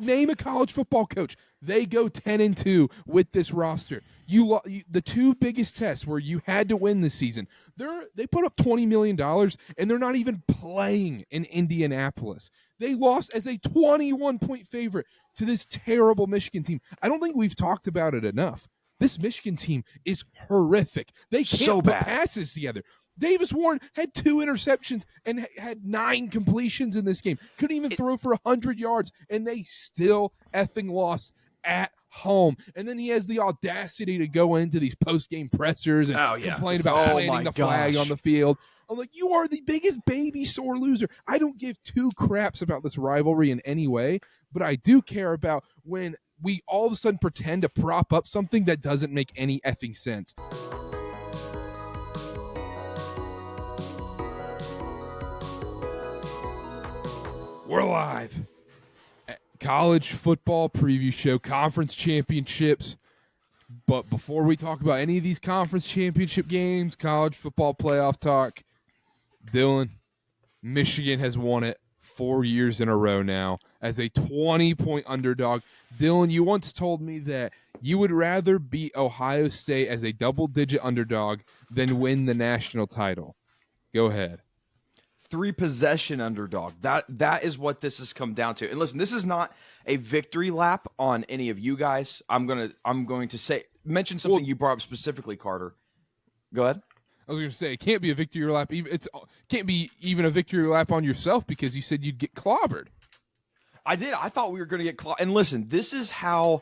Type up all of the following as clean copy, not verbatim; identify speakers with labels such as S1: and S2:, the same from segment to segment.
S1: name a college football coach. They go 10-2 with this roster. The two biggest tests where you had to win this season, they put up $20 million, and they're not even playing in Indianapolis. They lost as a 21-point favorite to this terrible Michigan team. I don't think we've talked about it enough. This Michigan team is horrific. They can't put passes together. Davis Warren had 2 interceptions and had 9 completions in this game. Couldn't even throw for 100 yards, and they still effing lost at home. And then he has the audacity to go into these post-game pressers and complain about planting the flag on the field. I'm like, you are the biggest baby sore loser. I don't give 2 craps about this rivalry in any way, but I do care about when we all of a sudden pretend to prop up something that doesn't make any effing sense. We're live. College football preview show, conference championships. But before we talk about any of these conference championship games, college football playoff talk, Dylan, Michigan has won it 4 years in a row now as a 20-point underdog. Dylan, you once told me that you would rather beat Ohio State as a double-digit underdog than win the national title. Go ahead.
S2: 3-possession underdog. That is what this has come down to. And listen, this is not a victory lap on any of you guys. I'm going to mention something you brought up specifically, Karter. Go ahead.
S1: I was going to say, it can't be a victory lap. It can't be even a victory lap on yourself because you said you'd get clobbered.
S2: I did. I thought we were going to get clobbered. And listen, this is how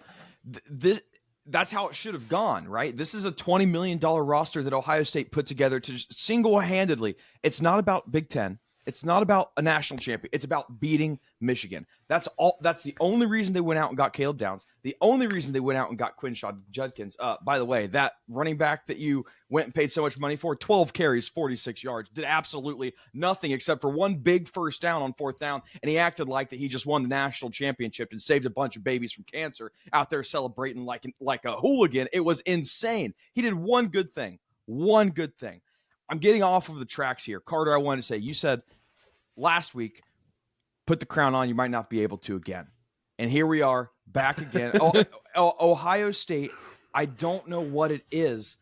S2: that's how it should have gone, right? This is a $20 million roster that Ohio State put together to single-handedly. It's not about Big Ten. It's not about a national champion. It's about beating Michigan. That's all. That's the only reason they went out and got Caleb Downs. The only reason they went out and got Quinshon Judkins. By the way, that running back that you went and paid so much money for, 12 carries, 46 yards, did absolutely nothing except for one big first down on 4th down, and he acted like that he just won the national championship and saved a bunch of babies from cancer out there celebrating like a hooligan. It was insane. He did one good thing. One good thing. I'm getting off of the tracks here. Karter, I wanted to say, you said last week, put the crown on, you might not be able to again. And here we are, back again. Ohio State, I don't know what it is.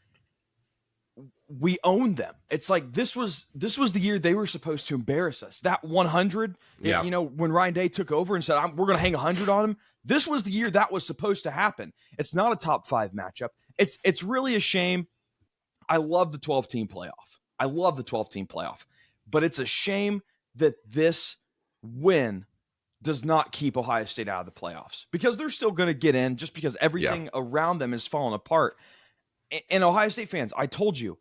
S2: We own them. It's like this was the year they were supposed to embarrass us. That 100, when Ryan Day took over and said, we're going to hang 100 on him. This was the year that was supposed to happen. It's not a top 5 matchup. It's really a shame. I love the 12-team playoff. But it's a shame that this win does not keep Ohio State out of the playoffs because they're still going to get in just because everything around them is falling apart. And Ohio State fans, I told you,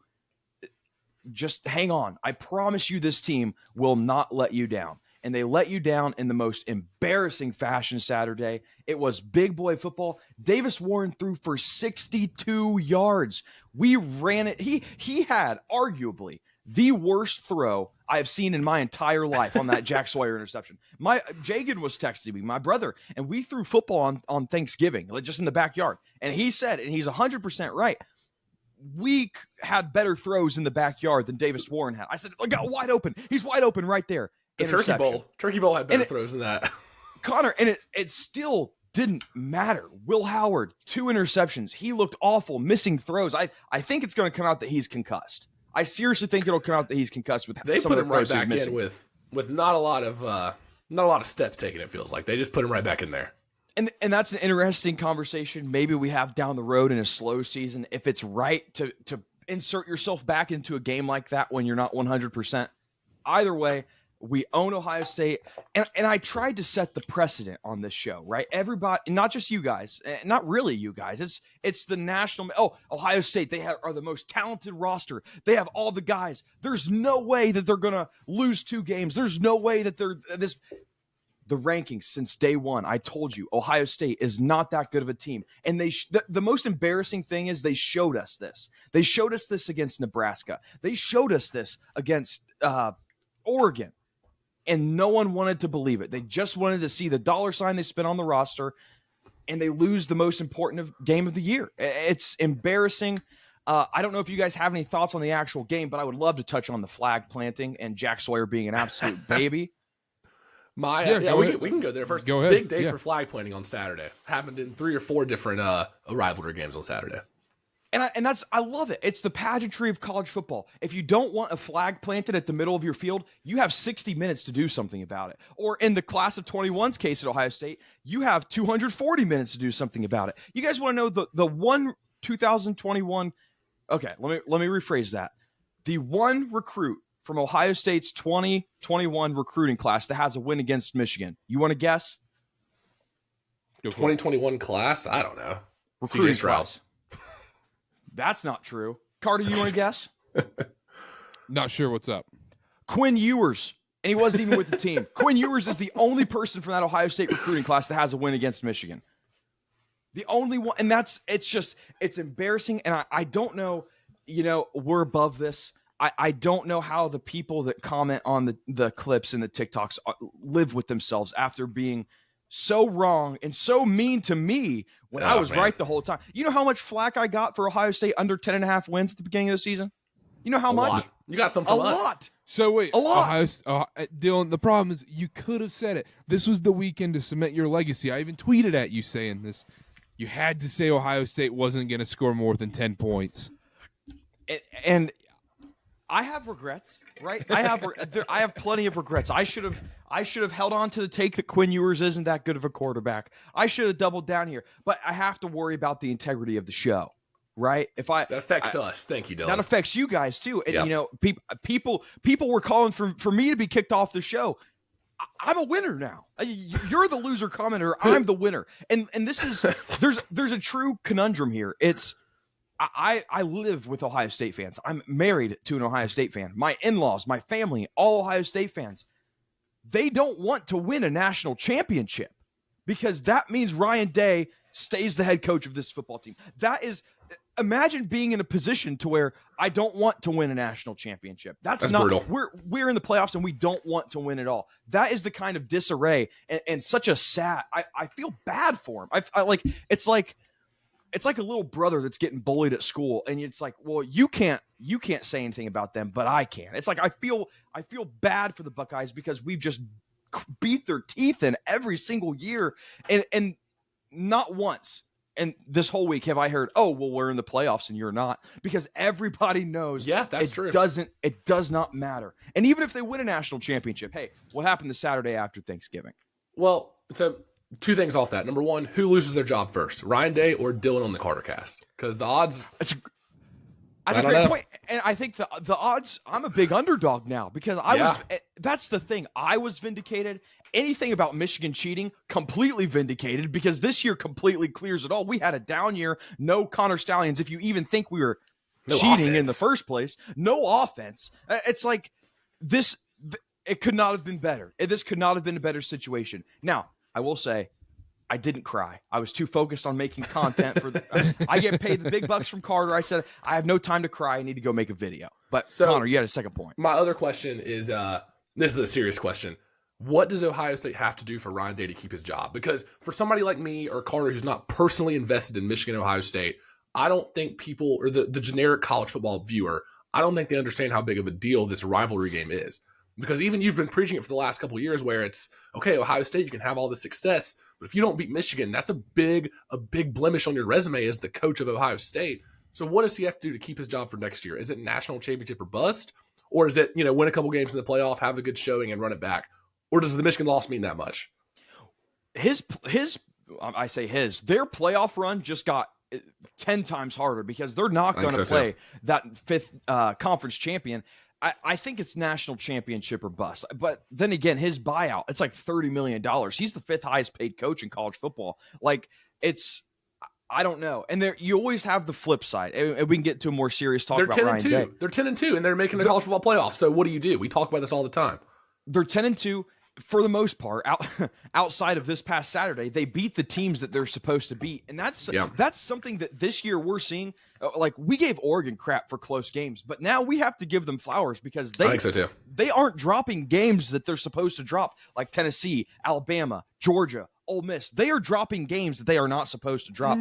S2: just hang on. I promise you this team will not let you down. And they let you down in the most embarrassing fashion Saturday. It was big boy football. Davis Warren threw for 62 yards. We ran it. He had arguably the worst throw I have seen in my entire life on that Jack Sawyer interception. Jagan was texting me, my brother, and we threw football on Thanksgiving, like just in the backyard. And he said, and he's 100% right, we had better throws in the backyard than Davis Warren had. I said, look, got wide open. He's wide open right there.
S3: The Turkey Bowl had better throws than that.
S2: Connor, and it still didn't matter. Will Howard, 2 interceptions. He looked awful, missing throws. I think it's going to come out that he's concussed. I seriously think it'll come out that he's concussed with
S3: they
S2: some
S3: put
S2: of the
S3: him right
S2: throws
S3: back in with not a lot of steps taken. It feels like they just put him right back in there.
S2: And that's an interesting conversation. Maybe we have down the road in a slow season if it's right to insert yourself back into a game like that when you're not 100%. Either way, we own Ohio State, and I tried to set the precedent on this show, right? Everybody, not just you guys, not really you guys. It's the national. Oh, Ohio State, are the most talented roster. They have all the guys. There's no way that they're gonna lose 2 games. There's no way that they're this. The rankings since day one, I told you, Ohio State is not that good of a team. And the most embarrassing thing is they showed us this. They showed us this against Nebraska. They showed us this against Oregon. And no one wanted to believe it. They just wanted to see the dollar sign they spent on the roster, and they lose the most important game of the year. It's embarrassing. I don't know if you guys have any thoughts on the actual game, but I would love to touch on the flag planting and Jack Sawyer being an absolute baby.
S3: We can go there first.
S1: Go ahead.
S3: Big day for flag planting on Saturday. Happened in 3 or 4 different rivalry games on Saturday.
S2: And I love it. It's the pageantry of college football. If you don't want a flag planted at the middle of your field, you have 60 minutes to do something about it. Or in the class of 21's case at Ohio State, you have 240 minutes to do something about it. You guys want to know the one 2021? Okay, let me rephrase that. The one recruit from Ohio State's 2021 recruiting class that has a win against Michigan. You want to guess?
S3: 2021 class? I don't know.
S2: Recruiting
S3: CJ Stroud.
S2: class. That's not true. Carter, you want to guess?
S1: Not sure what's up.
S2: Quinn Ewers. And he wasn't even with the team. Quinn Ewers is the only person from that Ohio State recruiting class that has a win against Michigan. The only one. And it's embarrassing. And I don't know, we're above this. I don't know how the people that comment on the clips and the TikToks live with themselves after being so wrong and so mean to me when I was right the whole time. You know how much flack I got for Ohio State under 10.5 wins at the beginning of the season? You know how much?
S3: Lot. You got some from
S2: a
S3: us.
S2: lot.
S1: So wait,
S2: a lot.
S1: Dylan, the problem is you could have said it. This was the weekend to cement your legacy. I even tweeted at you saying this. You had to say Ohio State wasn't going to score more than 10 points.
S2: And I have regrets, right? I have plenty of regrets. I should have held on to the take that Quinn Ewers isn't that good of a quarterback. I should have doubled down here, but I have to worry about the integrity of the show, right?
S3: That affects us. Thank you, Dylan.
S2: That affects you guys too. And
S3: Yep.
S2: people were calling for me to be kicked off the show. I'm a winner now. You're the loser commenter. I'm the winner. And this is there's a true conundrum here. It's I live with Ohio State fans. I'm married to an Ohio State fan. My in-laws, my family, all Ohio State fans. They don't want to win a national championship because that means Ryan Day stays the head coach of this football team. Imagine being in a position to where I don't want to win a national championship. That's not
S3: brutal.
S2: We're in the playoffs and we don't want to win at all. That is the kind of disarray and such a sad. I feel bad for him. It's like a little brother that's getting bullied at school, and it's like, well, you can't say anything about them, but I can. It's like I feel bad for the Buckeyes because we've just beat their teeth in every single year, and not once. And this whole week have I heard, oh, well, we're in the playoffs and you're not, because everybody knows.
S3: Yeah, that's true.
S2: It does not matter. And even if they win a national championship, hey, what happened the Saturday after Thanksgiving?
S3: Well, so 2 things off that. Number 1, who loses their job first, Ryan Day or Dylan on the KarterKast? Because the odds.
S2: That's a great point. And I think the odds, I'm a big underdog now because that's the thing. I was vindicated. Anything about Michigan cheating, completely vindicated because this year completely clears it all. We had a down year, no Connor Stallions. If you even think we were cheating in the first place, no offense. It's like this, it could not have been better. This could not have been a better situation. Now, I will say, I didn't cry. I was too focused on making content I get paid the big bucks from Karter. I said, I have no time to cry. I need to go make a video. But Connor, you had a second point.
S3: My other question is, this is a serious question. What does Ohio State have to do for Ryan Day to keep his job? Because for somebody like me or Karter who's not personally invested in Michigan and Ohio State, I don't think people, or the generic college football viewer, I don't think they understand how big of a deal this rivalry game is. Because even you've been preaching it for the last couple of years where it's, okay, Ohio State, you can have all this success, but if you don't beat Michigan, that's a big blemish on your resume as the coach of Ohio State. So what does he have to do to keep his job for next year? Is it national championship or bust? Or is it, win a couple games in the playoff, have a good showing, and run it back? Or does the Michigan loss mean that much?
S2: Their playoff run just got 10 times harder because they're not going to play that 5th conference champion. I think it's national championship or bust. But then again, his buyout, it's like $30 million. He's the 5th highest paid coach in college football. I don't know. And you always have the flip side. And we can get to a more serious talk about Ryan Day.
S3: They're 10-2, and they're making the college football playoff. So what do? We talk about this all the time.
S2: They're 10-2. For the most part, outside of this past Saturday, they beat the teams that they're supposed to beat. And that's something that this year we're seeing. Like, we gave Oregon crap for close games, but now we have to give them flowers because
S3: I think so too.
S2: They aren't dropping games that they're supposed to drop, like Tennessee, Alabama, Georgia, Ole Miss. They are dropping games that they are not supposed to drop.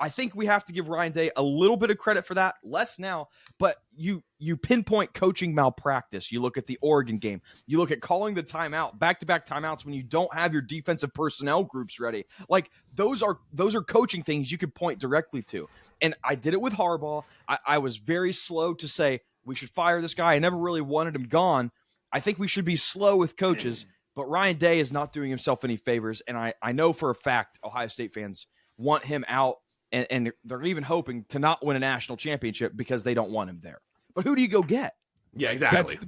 S2: I think we have to give Ryan Day a little bit of credit for that, less now, but you pinpoint coaching malpractice. You look at the Oregon game. You look at calling the timeout, back-to-back timeouts when you don't have your defensive personnel groups ready. Like those are coaching things you could point directly to. And I did it with Harbaugh. I was very slow to say we should fire this guy. I never really wanted him gone. I think we should be slow with coaches, but Ryan Day is not doing himself any favors. And I know for a fact Ohio State fans want him out. And they're even hoping to not win a national championship because they don't want him there. But who do you go get?
S3: Yeah, exactly.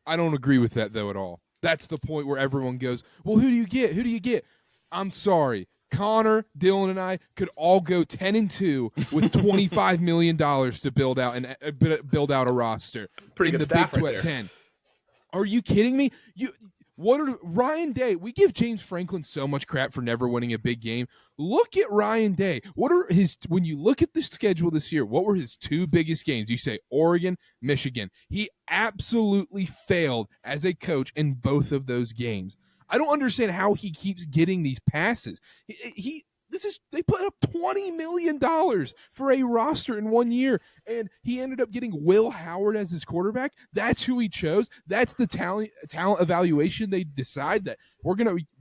S1: I don't agree with that, though, at all. That's the point where everyone goes, well, who do you get? Who do you get? I'm sorry. Connor, Dylan, and I could all go 10-2 with $25 million to build out a roster.
S3: Pretty good staff right there.
S1: 10. Are you kidding me? Ryan Day? We give James Franklin so much crap for never winning a big game. Look at Ryan Day. When you look at the schedule this year, what were his two biggest games? You say Oregon, Michigan. He absolutely failed as a coach in both of those games. I don't understand how he keeps getting these passes. They put up $20 million for a roster in 1 year, and he ended up getting Will Howard as his quarterback. That's who he chose. That's the talent evaluation. They decide that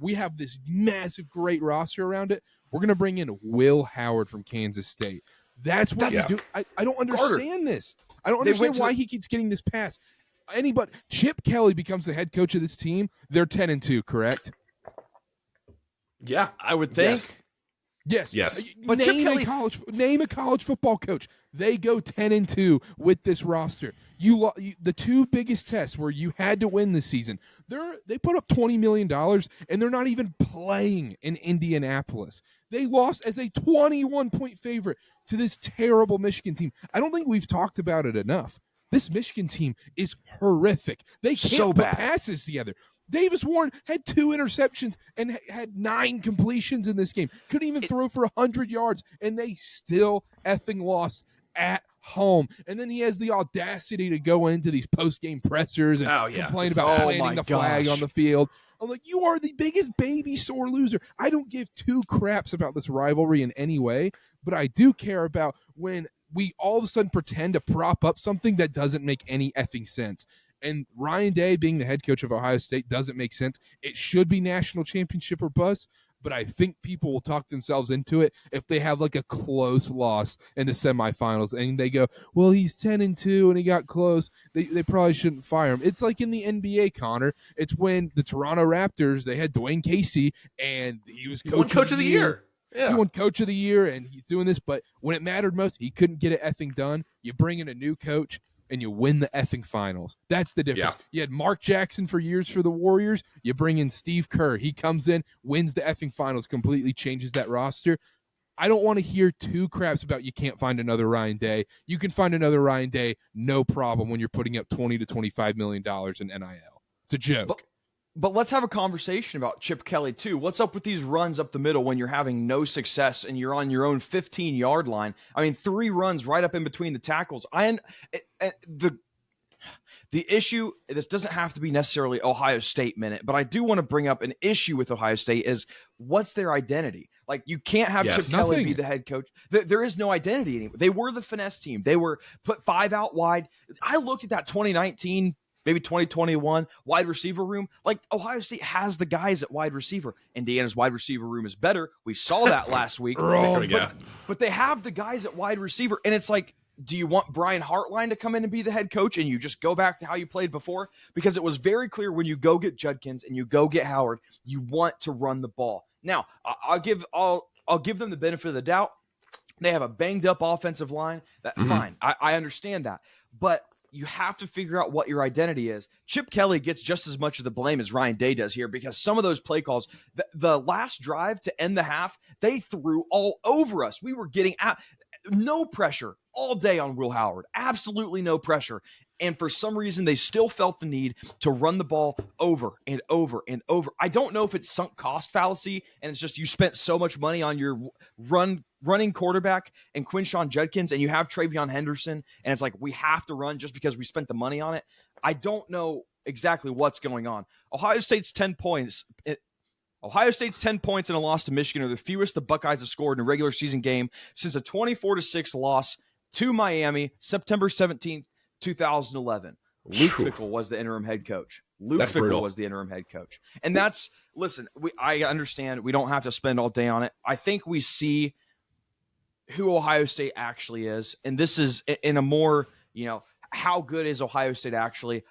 S1: we have this massive, great roster around it. We're gonna bring in Will Howard from Kansas State. That's what he's doing. I don't understand this. I don't understand why he keeps getting this pass. Chip Kelly becomes the head coach of this team. They're 10-2, correct?
S3: Yeah,
S2: I would think.
S1: Yes.
S2: But
S1: name a college football coach. They go 10-2 with this roster. The two biggest tests where you had to win this season. They put up $20 million, and they're not even playing in Indianapolis. They lost as a 21-point favorite to this terrible Michigan team. I don't think we've talked about it enough. This Michigan team is horrific. They can't put passes together. Davis Warren had 2 interceptions and had 9 completions in this game. Couldn't even throw for 100 yards, and they still effing lost at home. And then he has the audacity to go into these post-game pressers and complain about planting the flag on the field. I'm like, you are the biggest baby sore loser. I don't give 2 craps about this rivalry in any way, but I do care about when we all of a sudden pretend to prop up something that doesn't make any effing sense. And Ryan Day being the head coach of Ohio State doesn't make sense. It should be national championship or bust, but I think people will talk themselves into it if they have like a close loss in the semifinals and they go, well, he's 10-2 and he got close. They probably shouldn't fire him. It's like in the NBA, Connor. It's when the Toronto Raptors, they had Dwayne Casey and he was coach of the year. Yeah. He won coach of the year and he's doing this, but when it mattered most, he couldn't get it effing done. You bring in a new coach and you win the effing finals. That's the difference. Yeah. You had Mark Jackson for years for the Warriors. You bring in Steve Kerr. He comes in, wins the effing finals, completely changes that roster. I don't want to hear 2 craps about you can't find another Ryan Day. You can find another Ryan Day, no problem, when you're putting up $20 to $25 million in NIL. It's a joke.
S2: But let's have a conversation about Chip Kelly, too. What's up with these runs up the middle when you're having no success and you're on your own 15-yard line? I mean, 3 runs right up in between the tackles. The issue, this doesn't have to be necessarily Ohio State minute, but I do want to bring up an issue with Ohio State is what's their identity? Like, you can't have Chip Kelly be the head coach. There is no identity anymore. They were the finesse team. They were put 5 out wide. I looked at that 2019 maybe 2021 wide receiver room. Like, Ohio State has the guys at wide receiver. Indiana's wide receiver room is better. We saw that last week. But they have the guys at wide receiver. And it's like, do you want Brian Hartline to come in and be the head coach and you just go back to how you played before? Because it was very clear when you go get Judkins and you go get Howard, you want to run the ball. Now, I'll give them the benefit of the doubt. They have a banged up offensive line. Fine. I understand that. But you have to figure out what your identity is. Chip Kelly gets just as much of the blame as Ryan Day does here because some of those play calls, the last drive to end the half, they threw all over us. We were getting no pressure all day on Will Howard. Absolutely no pressure. And for some reason, they still felt the need to run the ball over and over and over. I don't know if it's sunk cost fallacy, and it's just you spent so much money on your running quarterback and Quinshon Judkins, and you have Travion Henderson, and it's like we have to run just because we spent the money on it. I don't know exactly what's going on. Ohio State's 10 points. Ohio State's 10 points in a loss to Michigan are the fewest the Buckeyes have scored in a regular season game since a 24-6 loss to Miami, September 17th, 2011. Luke Fickell was the interim head coach. And that's, listen, I understand we don't have to spend all day on it. I think we see who Ohio State actually is. And this is in a more, how good is Ohio State actually?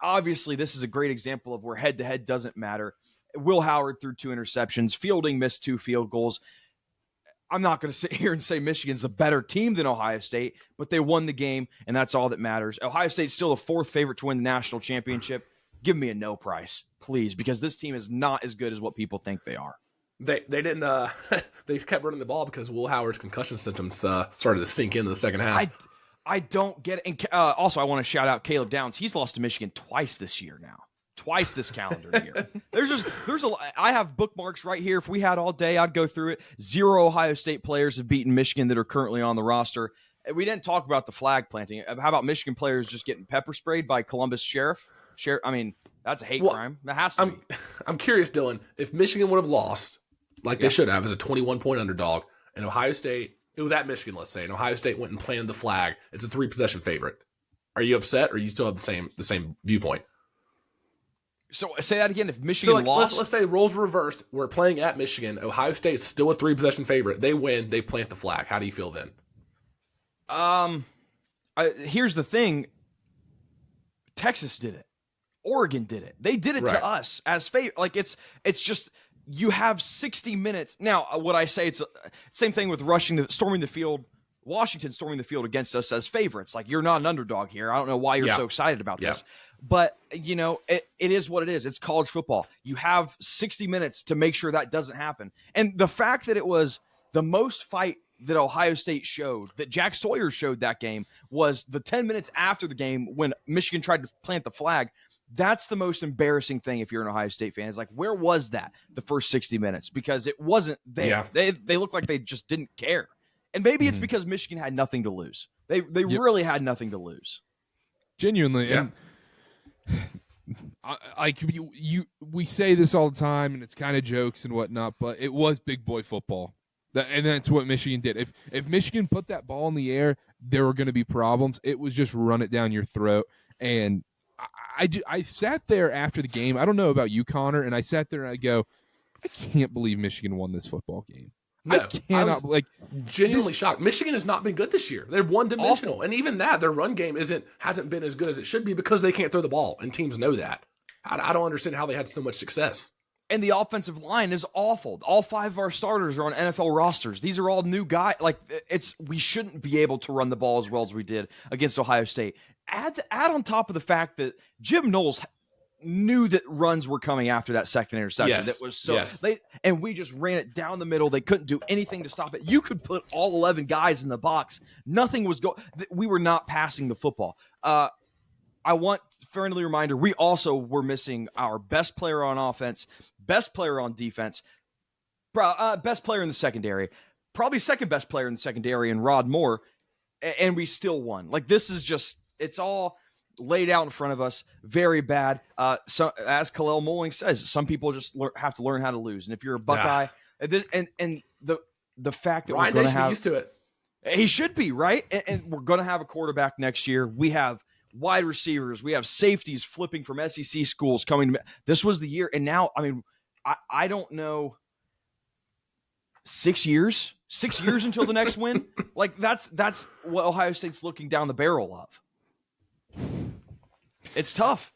S2: Obviously, this is a great example of where head-to-head doesn't matter. Will Howard threw 2 interceptions. Fielding missed 2 field goals. I'm not going to sit here and say Michigan's the better team than Ohio State, but they won the game, and that's all that matters. Ohio State's still the 4th favorite to win the national championship. Give me a no price, please, because this team is not as good as what people think they are.
S3: They didn't they kept running the ball because Will Howard's concussion symptoms started to sink in the second half.
S2: I don't get it. And also, I want to shout out Caleb Downs. He's lost to Michigan twice this year now. Twice this calendar year. I have bookmarks right here. If we had all day, I'd go through it. 0 Ohio State players have beaten Michigan that are currently on the roster. We didn't talk about the flag planting. How about Michigan players just getting pepper sprayed by Columbus sheriff? I mean, that's a hate crime. That has to be.
S3: I'm curious, Dylan, if Michigan would have lost, like they should have, as a 21-point underdog, and Ohio State, it was at Michigan, let's say, and Ohio State went and planted the flag, it's a 3-possession favorite. Are you upset, or you still have the same viewpoint?
S2: So say that again. If Michigan lost,
S3: let's say roles reversed. We're playing at Michigan. Ohio State's still a 3-possession favorite. They win. They plant the flag. How do you feel then?
S2: Here's the thing. Texas did it. Oregon did it. They did it to us as favorite. Like it's just you have 60 minutes. Now, what I say, it's same thing with storming the field. Washington storming the field against us as favorites. Like, you're not an underdog here. I don't know why you're so excited about this. But, it is what it is. It's college football. You have 60 minutes to make sure that doesn't happen. And the fact that it was the most fight that Ohio State showed, that Jack Sawyer showed that game, was the 10 minutes after the game when Michigan tried to plant the flag. That's the most embarrassing thing if you're an Ohio State fan. Is like, where was that the first 60 minutes? Because it wasn't there. Yeah. They looked like they just didn't care. And maybe it's because Michigan had nothing to lose. They really had nothing to lose.
S1: Genuinely.
S3: Yeah.
S1: And we say this all the time, and it's kind of jokes and whatnot, but it was big boy football. And that's what Michigan did. If Michigan put that ball in the air, there were going to be problems. It was just run it down your throat. And I sat there after the game. I don't know about you, Connor, and I sat there and I go, I can't believe Michigan won this football game.
S3: No,
S1: I cannot
S3: genuinely shocked. Michigan has not been good this year. They're one-dimensional, and even that, their run game hasn't been as good as it should be because they can't throw the ball, and teams know that. I don't understand how they had so much success.
S2: And the offensive line is awful. All 5 of our starters are on NFL rosters. These are all new guys. Like, we shouldn't be able to run the ball as well as we did against Ohio State. Add on top of the fact that Jim Knowles knew that runs were coming after that second interception.
S3: Yes.
S2: That was and we just ran it down the middle. They couldn't do anything to stop it. You could put all 11 guys in the box. Nothing was going. We were not passing the football. I want friendly reminder. We also were missing our best player on offense, best player on defense, best player in the secondary, probably second best player in the secondary, and Rod Moore, and we still won. Like, this is just, it's all laid out in front of us. Very bad. So, as Kalel Moling says, some people just have to learn how to lose. And if you're a Buckeye, and the fact that
S3: Ryan
S2: we're going to have
S3: used to it,
S2: he should be right. And we're going to have a quarterback next year. We have wide receivers. We have safeties flipping from SEC schools coming. This was the year, and now, I mean, I don't know. 6 years until the next win. Like, that's what Ohio State's looking down the barrel of. It's tough.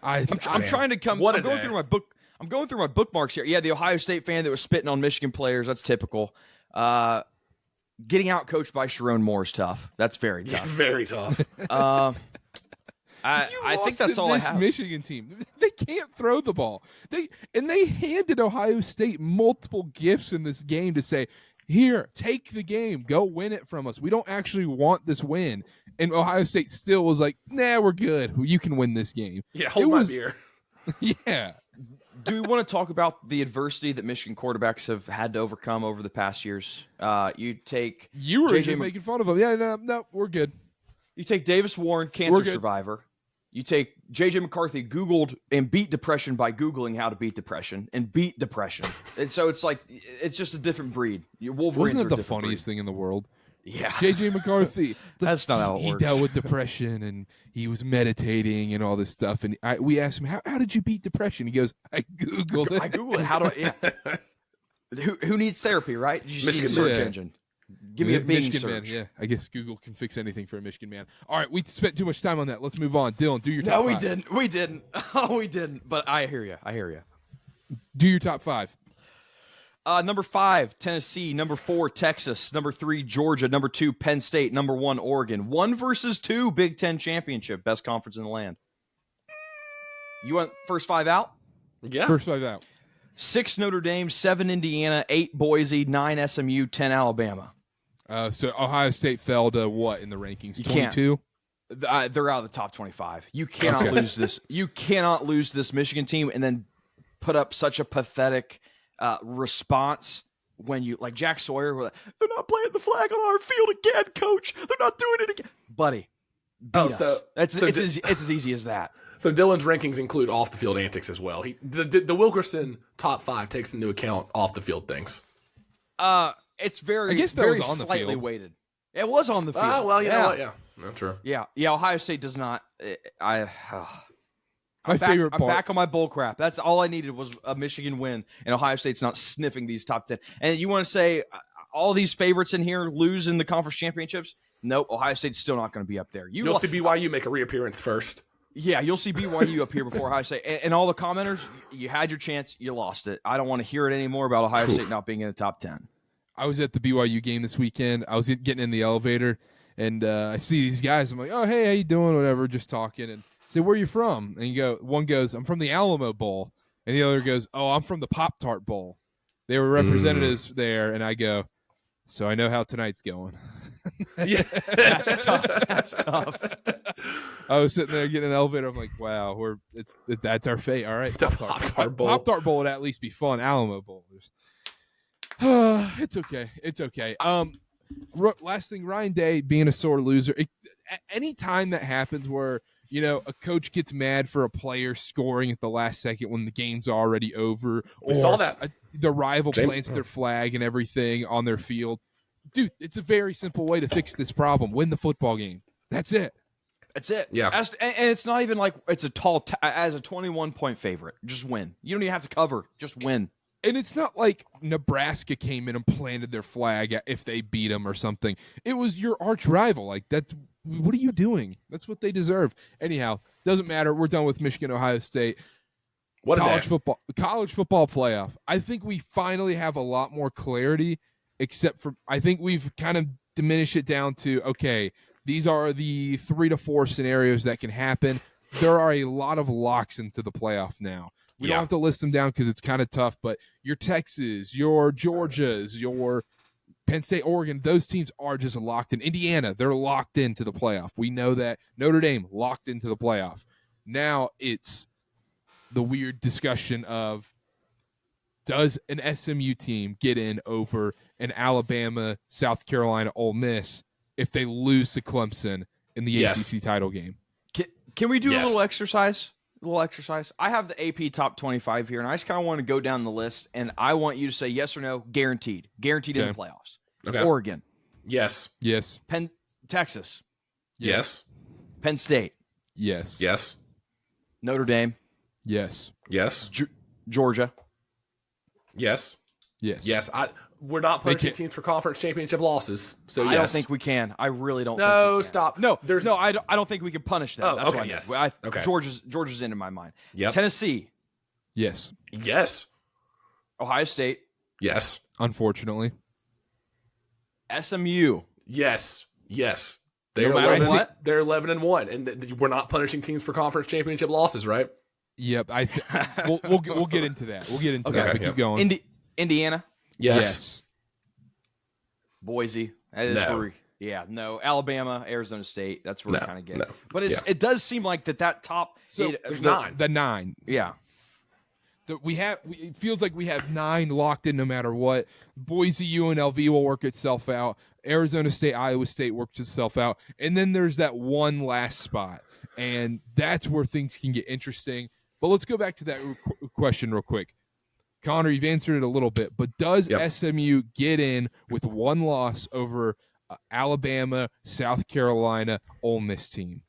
S2: I'm trying to come. I'm going through my bookmarks here. Yeah, the Ohio State fan that was spitting on Michigan players. That's typical. Getting out coached by Sharon Moore is tough. That's very tough.
S3: Yeah, very tough.
S2: I think that's all I have.
S1: Michigan team, they can't throw the ball. They handed Ohio State multiple gifts in this game to say, here, take the game, go win it from us. We don't actually want this win. And Ohio State still was like, nah, we're good. You can win this game.
S3: Yeah, hold my beer.
S1: Yeah.
S2: Do we want to talk about the adversity that Michigan quarterbacks have had to overcome over the past years? You were
S1: just making fun of them. Yeah, no, we're good.
S2: You take Davis Warren, cancer survivor. You take J.J. McCarthy Googled and beat depression by Googling how to beat depression and beat depression. And so it's like, it's just a different breed. Your Wolverines
S1: Wasn't
S2: are
S1: it
S2: a
S1: the
S2: different
S1: funniest thing in the world?
S2: Yeah.
S1: J.J. McCarthy.
S2: That's not how it
S1: he
S2: works.
S1: dealt with depression and he was meditating and all this stuff. And we asked him, how did you beat depression? He goes, I Googled it.
S2: I Googled it. How do who needs therapy, right? You just need a search engine. Give me a Bing
S1: Michigan
S2: search.
S1: man. Yeah, I guess Google can fix anything for a Michigan man. All right, we spent too much time on that. Let's move on. Dylan, do your top
S2: No, we
S1: five.
S2: didn't. We didn't. Oh, we didn't. But I hear you.
S1: Do your top five.
S2: Number 5, Tennessee. Number 4, Texas. Number 3, Georgia. Number 2, Penn State. Number 1, Oregon. 1 versus 2, Big Ten championship. Best conference in the land. You want first 5 out?
S3: Yeah.
S1: First five out.
S2: 6, Notre Dame. 7, Indiana. 8, Boise. 9, SMU. 10, Alabama.
S1: So Ohio State fell to what in the rankings?
S2: You can't.
S1: 22?
S2: They're out of the top 25. You cannot lose this. You cannot lose this Michigan team and then put up such a pathetic response when you, like Jack Sawyer, they're not playing the flag on our field again, coach. They're not doing it again. Buddy, beat us. It's as easy as that.
S3: So Dylan's rankings include off the field antics as well. The Wilkerson top 5 takes into account off the field things.
S2: It's very,
S1: I guess that
S2: very
S1: was on the
S2: slightly
S1: field.
S2: weighted. It was on the field.
S3: Oh, well, you know what? Yeah, that's true.
S2: Yeah. Ohio State does not. I'm
S1: favorite
S2: I'm
S1: part.
S2: back on my bull crap. That's all I needed was a Michigan win, and Ohio State's not sniffing these top 10. And you want to say all these favorites in here lose in the conference championships? Nope. Ohio State's still not going to be up there.
S3: You'll see BYU make a reappearance first.
S2: Yeah, you'll see BYU up here before Ohio State. And all the commenters, you had your chance, you lost it. I don't want to hear it anymore about Ohio State not being in the top 10.
S1: I was at the BYU game this weekend. I was getting in the elevator, and I see these guys. I'm like, oh, hey, how you doing? Whatever, just talking. And I say, where are you from? And one goes, I'm from the Alamo Bowl. And the other goes, oh, I'm from the Pop-Tart Bowl. They were representatives there. And I go, so I know how tonight's going.
S3: Yeah,
S2: That's tough. That's tough.
S1: I was sitting there getting in an elevator. I'm like, wow, that's our fate. All right,
S3: Pop-Tart Bowl.
S1: Pop-Tart Bowl would at least be fun. Alamo Bowl. It's okay. It's okay. Last thing, Ryan Day being a sore loser. Any time that happens where, a coach gets mad for a player scoring at the last second when the game's already over.
S3: We saw that.
S1: The rival plants their flag and everything on their field. Dude, it's a very simple way to fix this problem. Win the football game. That's it.
S2: That's it.
S3: Yeah.
S2: And it's not even like it's a as a 21-point favorite. Just win. You don't even have to cover. Just win.
S1: And it's not like Nebraska came in and planted their flag if they beat them or something. It was your arch rival. Like, what are you doing? That's what they deserve. Anyhow, doesn't matter. We're done with Michigan, Ohio State. College football playoff. I think we finally have a lot more clarity, except for I think we've kind of diminished it down to, okay, these are the 3 to 4 scenarios that can happen. There are a lot of locks into the playoff now. We don't have to list them down because it's kind of tough, but your Texas, your Georgias, your Penn State, Oregon, those teams are just locked in. Indiana, they're locked into the playoff. We know that. Notre Dame, locked into the playoff. Now it's the weird discussion of, does an SMU team get in over an Alabama, South Carolina, Ole Miss if they lose to Clemson in the ACC title game?
S2: Can we do a little exercise? I have the AP top 25 here, and I just kind of want to go down the list, and I want you to say yes or no, guaranteed in the playoffs.
S3: Okay.
S2: Oregon.
S3: Yes.
S2: Texas.
S3: Yes.
S2: Penn State.
S1: Yes.
S3: Yes.
S2: Notre Dame.
S1: Yes.
S3: Yes.
S2: Georgia.
S3: Yes.
S1: Yes.
S3: Yes. We're not punishing teams for conference championship losses, so yes.
S2: I don't think we can. I really don't.
S3: No,
S2: think we can.
S3: stop.
S2: No, I don't think we can punish them.
S3: Oh,
S2: That's
S3: okay,
S2: what
S3: yes.
S2: Okay. Georgia's in my mind.
S3: Yep.
S2: Tennessee.
S1: Yes.
S3: Yes.
S2: Ohio State.
S3: Yes.
S1: Unfortunately.
S2: SMU.
S3: Yes.
S2: No matter what?
S3: They're 11-1, and we're not punishing teams for conference championship losses, right?
S1: Yep. We'll get into that. We'll get into that. But keep going.
S2: Indiana.
S3: Yes.
S2: Boise. That is where no. Alabama, Arizona State. That's where we kind of get.
S3: No.
S2: But it does seem like that top.
S1: So
S3: there's 9.
S1: The 9.
S2: Yeah.
S1: It feels like we have 9 locked in no matter what. Boise, UNLV will work itself out. Arizona State, Iowa State works itself out. And then there's that one last spot. and that's where things can get interesting. But let's go back to that question real quick. Connor, you've answered it a little bit, but does SMU get in with one loss over Alabama, South Carolina, Ole Miss team?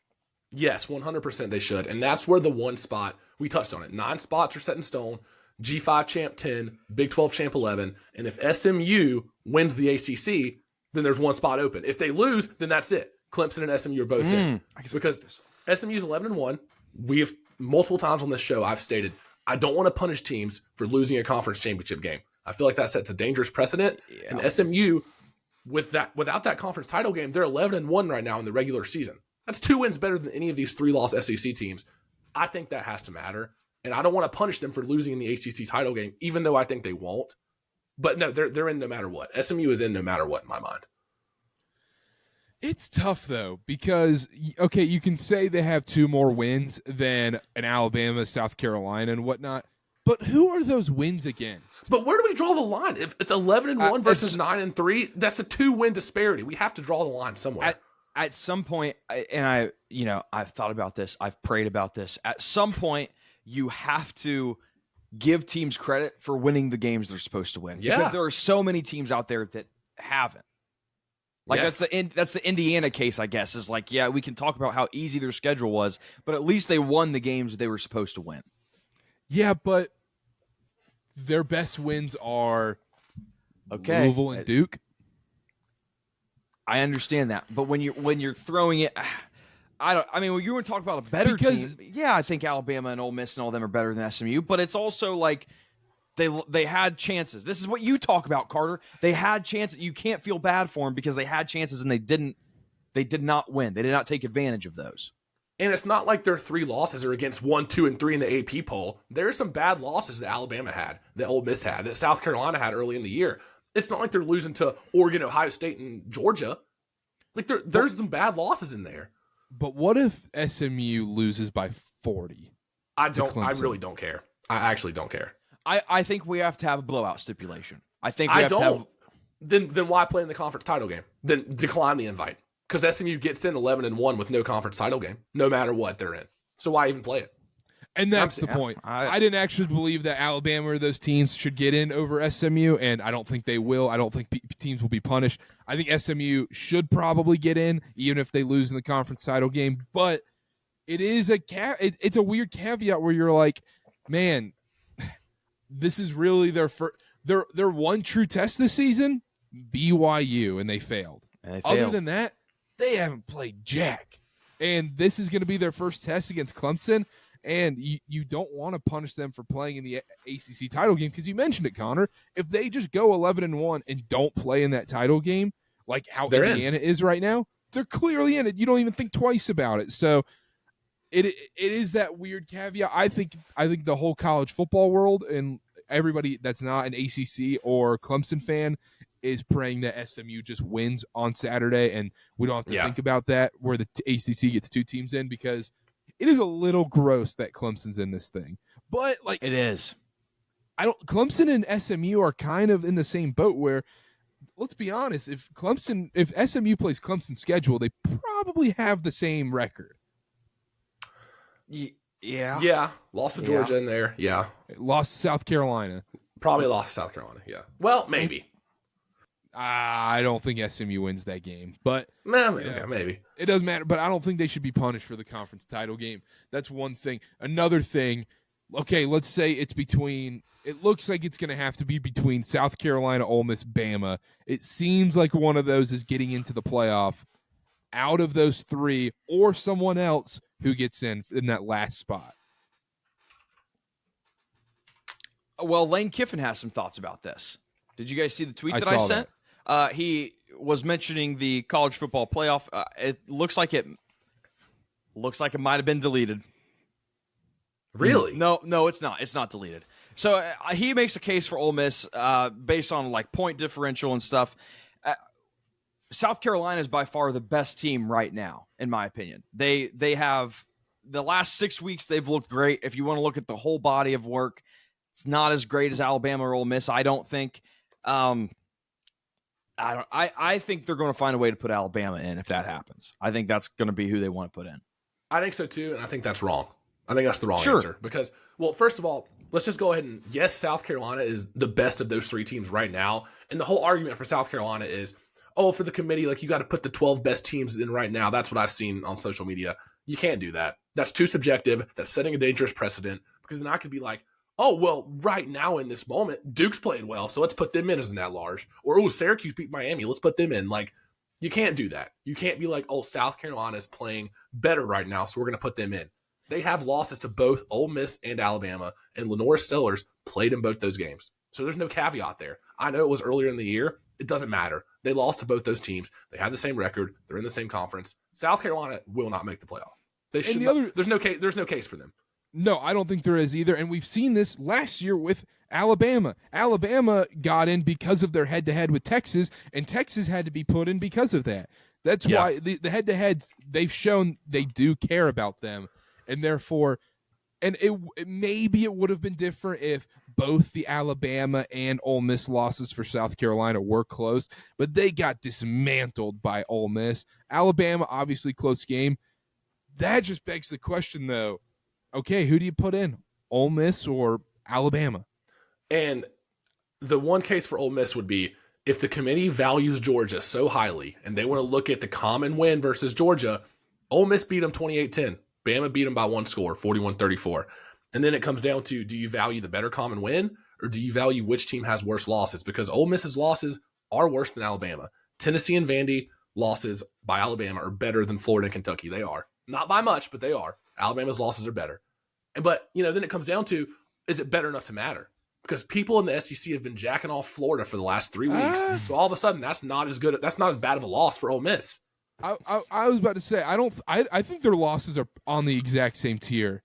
S3: Yes, 100% they should. And that's where the one spot, we touched on it. 9 spots are set in stone. G5 champ 10, Big 12 champ 11. And if SMU wins the ACC, then there's one spot open. If they lose, then that's it. Clemson and SMU are both in. Because SMU's 11-1. We have multiple times on this show, I've stated, I don't want to punish teams for losing a conference championship game. I feel like that sets a dangerous precedent. Yeah. And SMU, without that conference title game, they're 11-1 right now in the regular season. That's 2 wins better than any of these 3-loss SEC teams. I think that has to matter. And I don't want to punish them for losing in the ACC title game, even though I think they won't. But no, they're in no matter what. SMU is in no matter what in my mind.
S1: It's tough, though, because, okay, you can say they have 2 more wins than an Alabama, South Carolina, and whatnot. But who are those wins against?
S3: But where do we draw the line? If it's 11-1 versus 9-3, that's a 2-win disparity. We have to draw the line somewhere.
S2: At some point, I've thought about this. I've prayed about this. At some point, you have to give teams credit for winning the games they're supposed to win.
S3: Yeah.
S2: Because there are so many teams out there that haven't. Like that's the Indiana case, I guess, is like, yeah, we can talk about how easy their schedule was, but at least they won the games they were supposed to win.
S1: Yeah, but their best wins are Louisville and Duke.
S2: I understand that, but when you're throwing it, when you were talking about a better team, yeah, I think Alabama and Ole Miss and all them are better than SMU, but it's also like they had chances. This is what you talk about, Carter. They had chances. You can't feel bad for them because they had chances and they did not win. They did not take advantage of those.
S3: And it's not like their 3 losses are against 1, 2, and 3 in the AP poll. There are some bad losses that Alabama had, that Ole Miss had, that South Carolina had early in the year. It's not like they're losing to Oregon, Ohio State, and Georgia. Like there's some bad losses in there.
S1: But what if SMU loses by 40?
S3: I really don't care. I actually don't care.
S2: I think we have to have a blowout stipulation. Then
S3: why play in the conference title game? Then decline the invite. Because SMU gets in 11-1 with no conference title game, no matter what they're in. So why even play it?
S1: And that's the point. I didn't actually believe that Alabama or those teams should get in over SMU, and I don't think they will. I don't think teams will be punished. I think SMU should probably get in, even if they lose in the conference title game. But it is it's a weird caveat where you're like, man, this is really their one true test this season, BYU, and they failed. Other than that, they haven't played jack. And this is going to be their first test against Clemson. And you don't want to punish them for playing in the ACC title game because you mentioned it, Connor. If they just go 11-1 and don't play in that title game, like how Indiana is right now, they're clearly in it. You don't even think twice about it. So it is that weird caveat. I think the whole college football world and everybody that's not an ACC or Clemson fan is praying that SMU just wins on Saturday, and we don't have to think about that where the ACC gets 2 teams in because it is a little gross that Clemson's in this thing. But like
S2: it is.
S1: Clemson and SMU are kind of in the same boat where, let's be honest, if SMU plays Clemson's schedule, they probably have the same record.
S2: Yeah.
S3: Yeah. Lost to Georgia in there. Yeah.
S1: Lost to South Carolina.
S3: Probably lost to South Carolina. Yeah. Well, maybe.
S1: I don't think SMU wins that game, but
S3: maybe.
S1: It doesn't matter, but I don't think they should be punished for the conference title game. That's one thing. Another thing, okay, let's say it looks like it's going to have to be between South Carolina, Ole Miss, Bama. It seems like one of those is getting into the playoff out of those 3 or someone else who gets in that last spot.
S2: Well, Lane Kiffin has some thoughts about this. Did you guys see the tweet that I sent? He was mentioning the college football playoff. It looks like it might have been deleted.
S3: Really?
S2: No, it's not. It's not deleted. So he makes a case for Ole Miss based on like point differential and stuff. South Carolina is by far the best team right now, in my opinion. They have the last 6 weeks they've looked great. If you want to look at the whole body of work, it's not as great as Alabama or Ole Miss, I don't think. I think they're going to find a way to put Alabama in if that happens. I think that's going to be who they want to put in.
S3: I think so too, and I think that's wrong. I think that's the wrong
S2: Sure.
S3: answer because, well, first of all, let's just go ahead and yes, South Carolina is the best of those 3 teams right now, and the whole argument for South Carolina is, oh, for the committee, like you got to put the 12 best teams in right now. That's what I've seen on social media. You can't do that. That's too subjective. That's setting a dangerous precedent because then I could be like, oh, well, right now in this moment, Duke's played well, so let's put them in as an at-large. Or, oh, Syracuse beat Miami, let's put them in. Like, you can't do that. You can't be like, oh, South Carolina is playing better right now, so we're going to put them in. They have losses to both Ole Miss and Alabama, and Lenore Sellers played in both those games. So there's no caveat there. I know it was earlier in the year. It doesn't matter. They lost to both those teams. They had the same record. They're in the same conference. South Carolina will not make the playoff. They should. There's no case. There's no case for them.
S1: No, I don't think there is either. And we've seen this last year with Alabama. Alabama got in because of their head-to-head with Texas, and Texas had to be put in because of that. That's why the head-to-heads, they've shown they do care about them, and therefore, and maybe it would have been different if both the Alabama and Ole Miss losses for South Carolina were close, but they got dismantled by Ole Miss. Alabama, obviously close game. That just begs the question, though. Okay, who do you put in, Ole Miss or Alabama?
S3: And the one case for Ole Miss would be if the committee values Georgia so highly and they want to look at the common win versus Georgia, Ole Miss beat them 28-10. Bama beat them by 1 score, 41-34. And then it comes down to, do you value the better common win or do you value which team has worse losses? Because Ole Miss's losses are worse than Alabama. Tennessee and Vandy losses by Alabama are better than Florida and Kentucky. They are. Not by much, but they are. Alabama's losses are better. But, then it comes down to, is it better enough to matter? Because people in the SEC have been jacking off Florida for the last 3 weeks. So all of a sudden, that's not as bad of a loss for Ole Miss.
S1: I was about to say, I think their losses are on the exact same tier.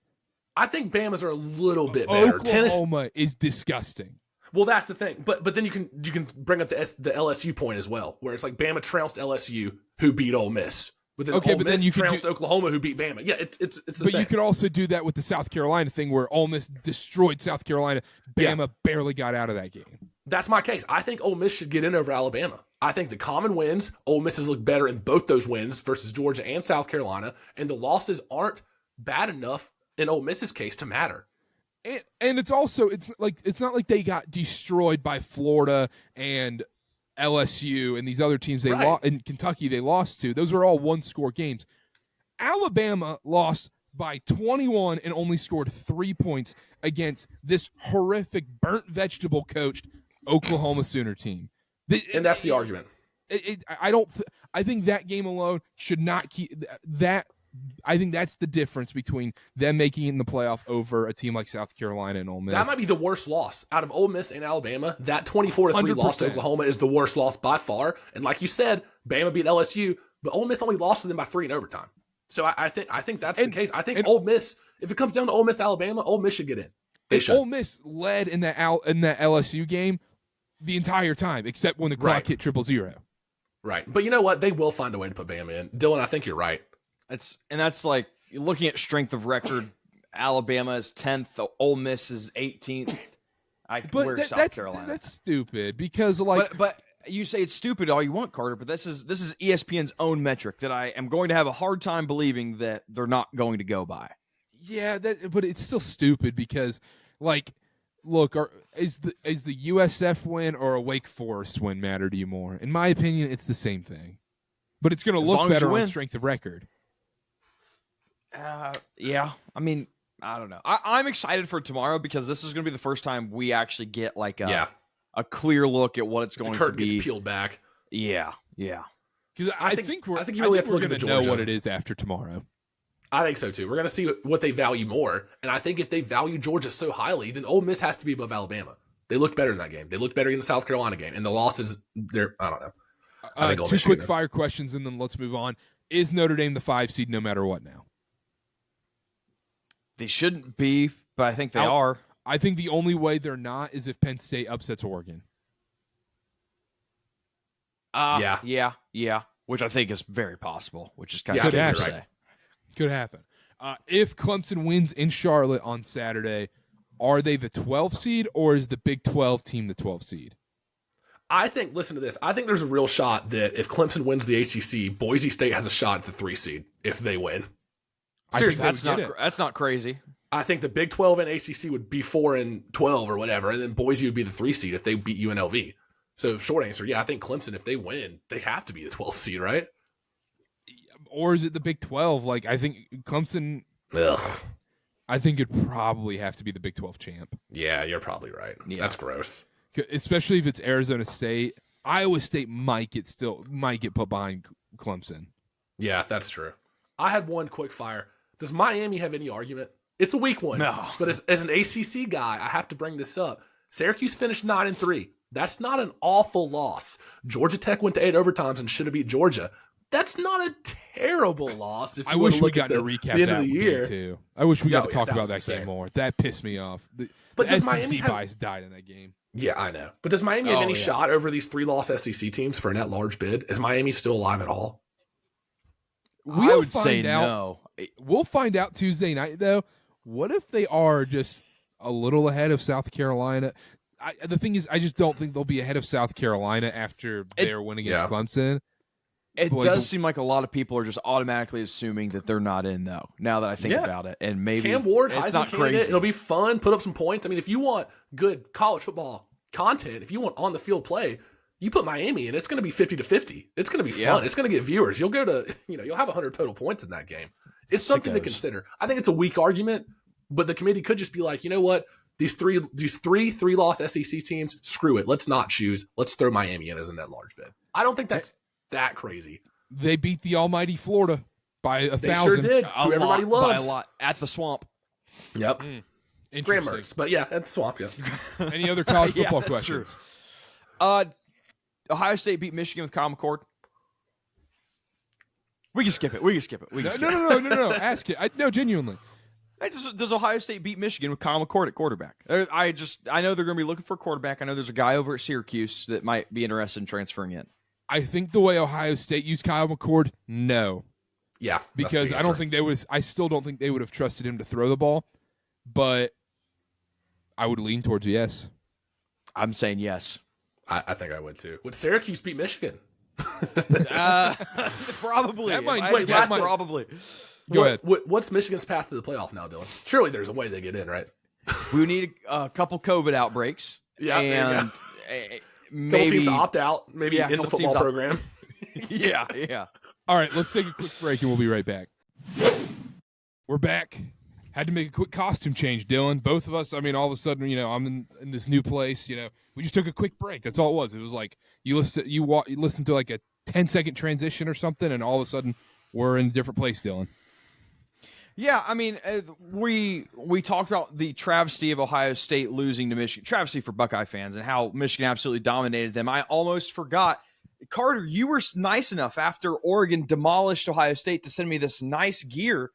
S3: I think Bama's are a little bit better.
S1: Oklahoma is disgusting.
S3: Well, that's the thing. But then you can bring up the LSU point as well, where it's like Bama trounced LSU, who beat Ole Miss. But then Ole Miss trounced Oklahoma, who beat Bama. Yeah, it's the same.
S1: But you could also do that with the South Carolina thing, where Ole Miss destroyed South Carolina. Bama barely got out of that game.
S3: That's my case. I think Ole Miss should get in over Alabama. I think the common wins, Ole Miss has looked better in both those wins versus Georgia and South Carolina, and the losses aren't bad enough in Ole Miss's case to matter.
S1: And it's also it's not like they got destroyed by Florida and LSU and these other teams they lost in Kentucky they lost to. Those were all 1-score games. Alabama lost by 21 and only scored 3 points against this horrific burnt vegetable coached Oklahoma Sooner team.
S3: And that's the argument.
S1: I think that game alone should not keep that. I think that's the difference between them making it in the playoff over a team like South Carolina and Ole Miss.
S3: That might be the worst loss out of Ole Miss and Alabama. That 24-3 loss to Oklahoma is the worst loss by far. And like you said, Bama beat LSU, but Ole Miss only lost to them by 3 in overtime. So I think that's the case. I think Ole Miss, if it comes down to Ole Miss, Alabama, Ole Miss should get in. They should.
S1: Ole Miss led in that LSU game the entire time, except when the clock hit 0-0.
S3: Right. But you know what? They will find a way to put Bama in. Dylan, I think you're right.
S2: That's like looking at strength of record. Alabama is 10th. Ole Miss is 18th. Where's South Carolina?
S1: That's stupid because
S2: but you say it's stupid all you want, Carter. But this is ESPN's own metric that I am going to have a hard time believing that they're not going to go by.
S1: Yeah, but it's still stupid because look, is the USF win or a Wake Forest win matter to you more? In my opinion, it's the same thing, but it's going to look better on strength of record.
S2: Yeah. I mean, I don't know. I'm excited for tomorrow because this is going to be the first time we actually get a clear look at what it's going to be.
S3: The curtain gets peeled back.
S2: Yeah.
S1: Because I think you really have to look at know what it is after tomorrow.
S3: I think so too. We're going to see what they value more, and I think if they value Georgia so highly, then Ole Miss has to be above Alabama. They looked better in that game. They looked better in the South Carolina game, and the losses, I don't know. I think
S1: 2 quick fire questions, and then let's move on. Is Notre Dame the 5 seed no matter what now?
S2: They shouldn't be, but I think they are.
S1: I think the only way they're not is if Penn State upsets Oregon.
S2: Yeah. Which I think is very possible, which is kind of scary to say.
S1: Could happen. If Clemson wins in Charlotte on Saturday, are they the 12 seed or is the Big 12 team the 12 seed?
S3: I think, listen to this, I think there's a real shot that if Clemson wins the ACC, Boise State has a shot at the 3 seed if they win. Seriously,
S2: That's not crazy.
S3: I think the Big 12 and ACC would be 4-12 or whatever, and then Boise would be the 3 seed if they beat UNLV. So short answer, yeah, I think Clemson, if they win, they have to be the 12th seed, right?
S1: Or is it the Big 12? Like, I think Clemson.
S3: Ugh.
S1: I think it'd probably have to be the Big 12 champ.
S3: Yeah, you're probably right. Yeah. That's gross.
S1: Especially if it's Arizona State. Iowa State might get put behind Clemson.
S3: Yeah, that's true. I had one quick fire. Does Miami have any argument? It's a weak one.
S2: No.
S3: But as an ACC guy, I have to bring this up. Syracuse finished 9-3. That's not an awful loss. Georgia Tech went to 8 overtimes and should have beat Georgia. That's not a terrible loss. If you
S1: I wish we
S3: got
S1: to recap
S3: the end
S1: that
S3: of the year
S1: too. I wish we got to talk about that
S3: insane.
S1: game more. That pissed me off.
S3: But
S1: the
S3: does
S1: SEC
S3: Miami have...
S1: bias died in that game.
S3: Yeah, I know. But does Miami have any shot over these 3-loss SEC teams for an at-large bid? Is Miami still alive at all?
S2: I would say no.
S1: We'll find out Tuesday night, though. What if they are just a little ahead of South Carolina? The thing is, I just don't think they'll be ahead of South Carolina after their win against Clemson.
S2: It does seem like a lot of people are just automatically assuming that they're not in, though, now that I think about it. And maybe
S3: Cam Ward,
S2: it's
S3: Heisman
S2: not
S3: candidate.
S2: crazy.
S3: It'll be fun. Put up some points. I mean, if you want good college football content, if you want on-the-field play, you put Miami in. It's going to be 50-50. It's going to be fun. It's going to get viewers. You'll go to, you'll have 100 total points in that game. It's something to consider. I think it's a weak argument, but the committee could just be like, you know what? These three 3-loss SEC teams, screw it. Let's not choose. Let's throw Miami in as a net large bid. I don't think that's that crazy.
S1: They beat the almighty Florida by 1,000.
S3: They sure did. Who everybody loves.
S2: By a lot. At the Swamp.
S3: Yep. Graham Mertz. But yeah, at the Swamp, yeah.
S1: Any other college football questions?
S2: Ohio State beat Michigan with Kyle McCord. We can skip it.
S1: No. Ask it. No, genuinely.
S2: Does Ohio State beat Michigan with Kyle McCord at quarterback? I know they're going to be looking for a quarterback. I know there's a guy over at Syracuse that might be interested in transferring in.
S1: I think the way Ohio State used Kyle McCord, no.
S3: Yeah.
S1: Because I still don't think they would have trusted him to throw the ball, but I would lean towards yes.
S2: I'm saying yes.
S3: I think I would too. Would Syracuse beat Michigan?
S2: Probably.
S3: Probably.
S1: Go ahead.
S3: What's Michigan's path to the playoff now, Dylan? Surely there's a way they get in, right?
S2: We need a couple COVID outbreaks.
S3: Yeah,
S2: and
S3: maybe couple teams to opt out. Maybe in the football program.
S2: Yeah.
S1: All right, let's take a quick break and we'll be right back. We're back. Had to make a quick costume change, Dylan. Both of us. I mean, all of a sudden, I'm in this new place. We just took a quick break. That's all it was. It was like you listen to like a 10-second transition or something, and all of a sudden we're in a different place, Dylan.
S2: Yeah, I mean, we talked about the travesty of Ohio State losing to Michigan, travesty for Buckeye fans, and how Michigan absolutely dominated them. I almost forgot. Karter, you were nice enough after Oregon demolished Ohio State to send me this nice gear,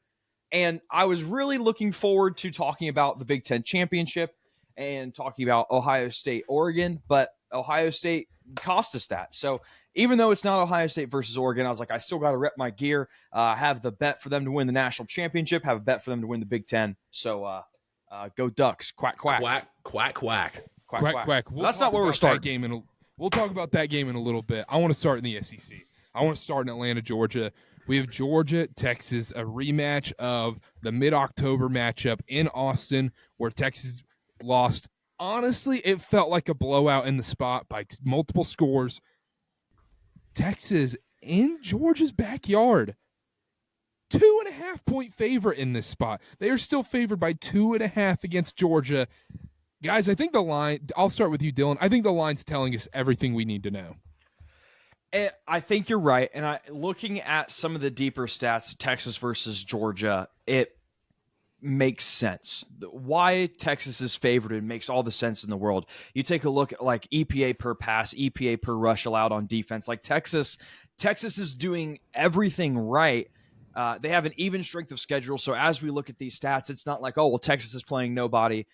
S2: and I was really looking forward to talking about the Big Ten championship and talking about Ohio State, Oregon, but Ohio State cost us that. So even though it's not Ohio State versus Oregon, I was like, I still got to rep my gear. Have the bet for them to win the national championship. Have a bet for them to win the Big Ten. So go Ducks! Quack quack!
S3: Quack quack quack!
S1: Quack quack!
S2: That's not where we're starting.
S1: We'll talk about that game in a little bit. I want to start in the SEC. I want to start in Atlanta, Georgia. We have Georgia, Texas, a rematch of the mid-October matchup in Austin, where Texas lost. Honestly, it felt like a blowout in the spot by multiple scores. Texas in Georgia's backyard. 2.5-point favorite in this spot. They are still favored by 2.5 against Georgia. Guys, I think the line, I'll start with you, Dylan. I think the line's telling us everything we need to know.
S2: I think you're right. And looking at some of the deeper stats, Texas versus Georgia, it makes sense. Why Texas is favored, it makes all the sense in the world. You take a look at like EPA per pass, EPA per rush allowed on defense. Like Texas is doing everything right. They have an even strength of schedule. So as we look at these stats, it's not like, oh, well, Texas is playing nobody.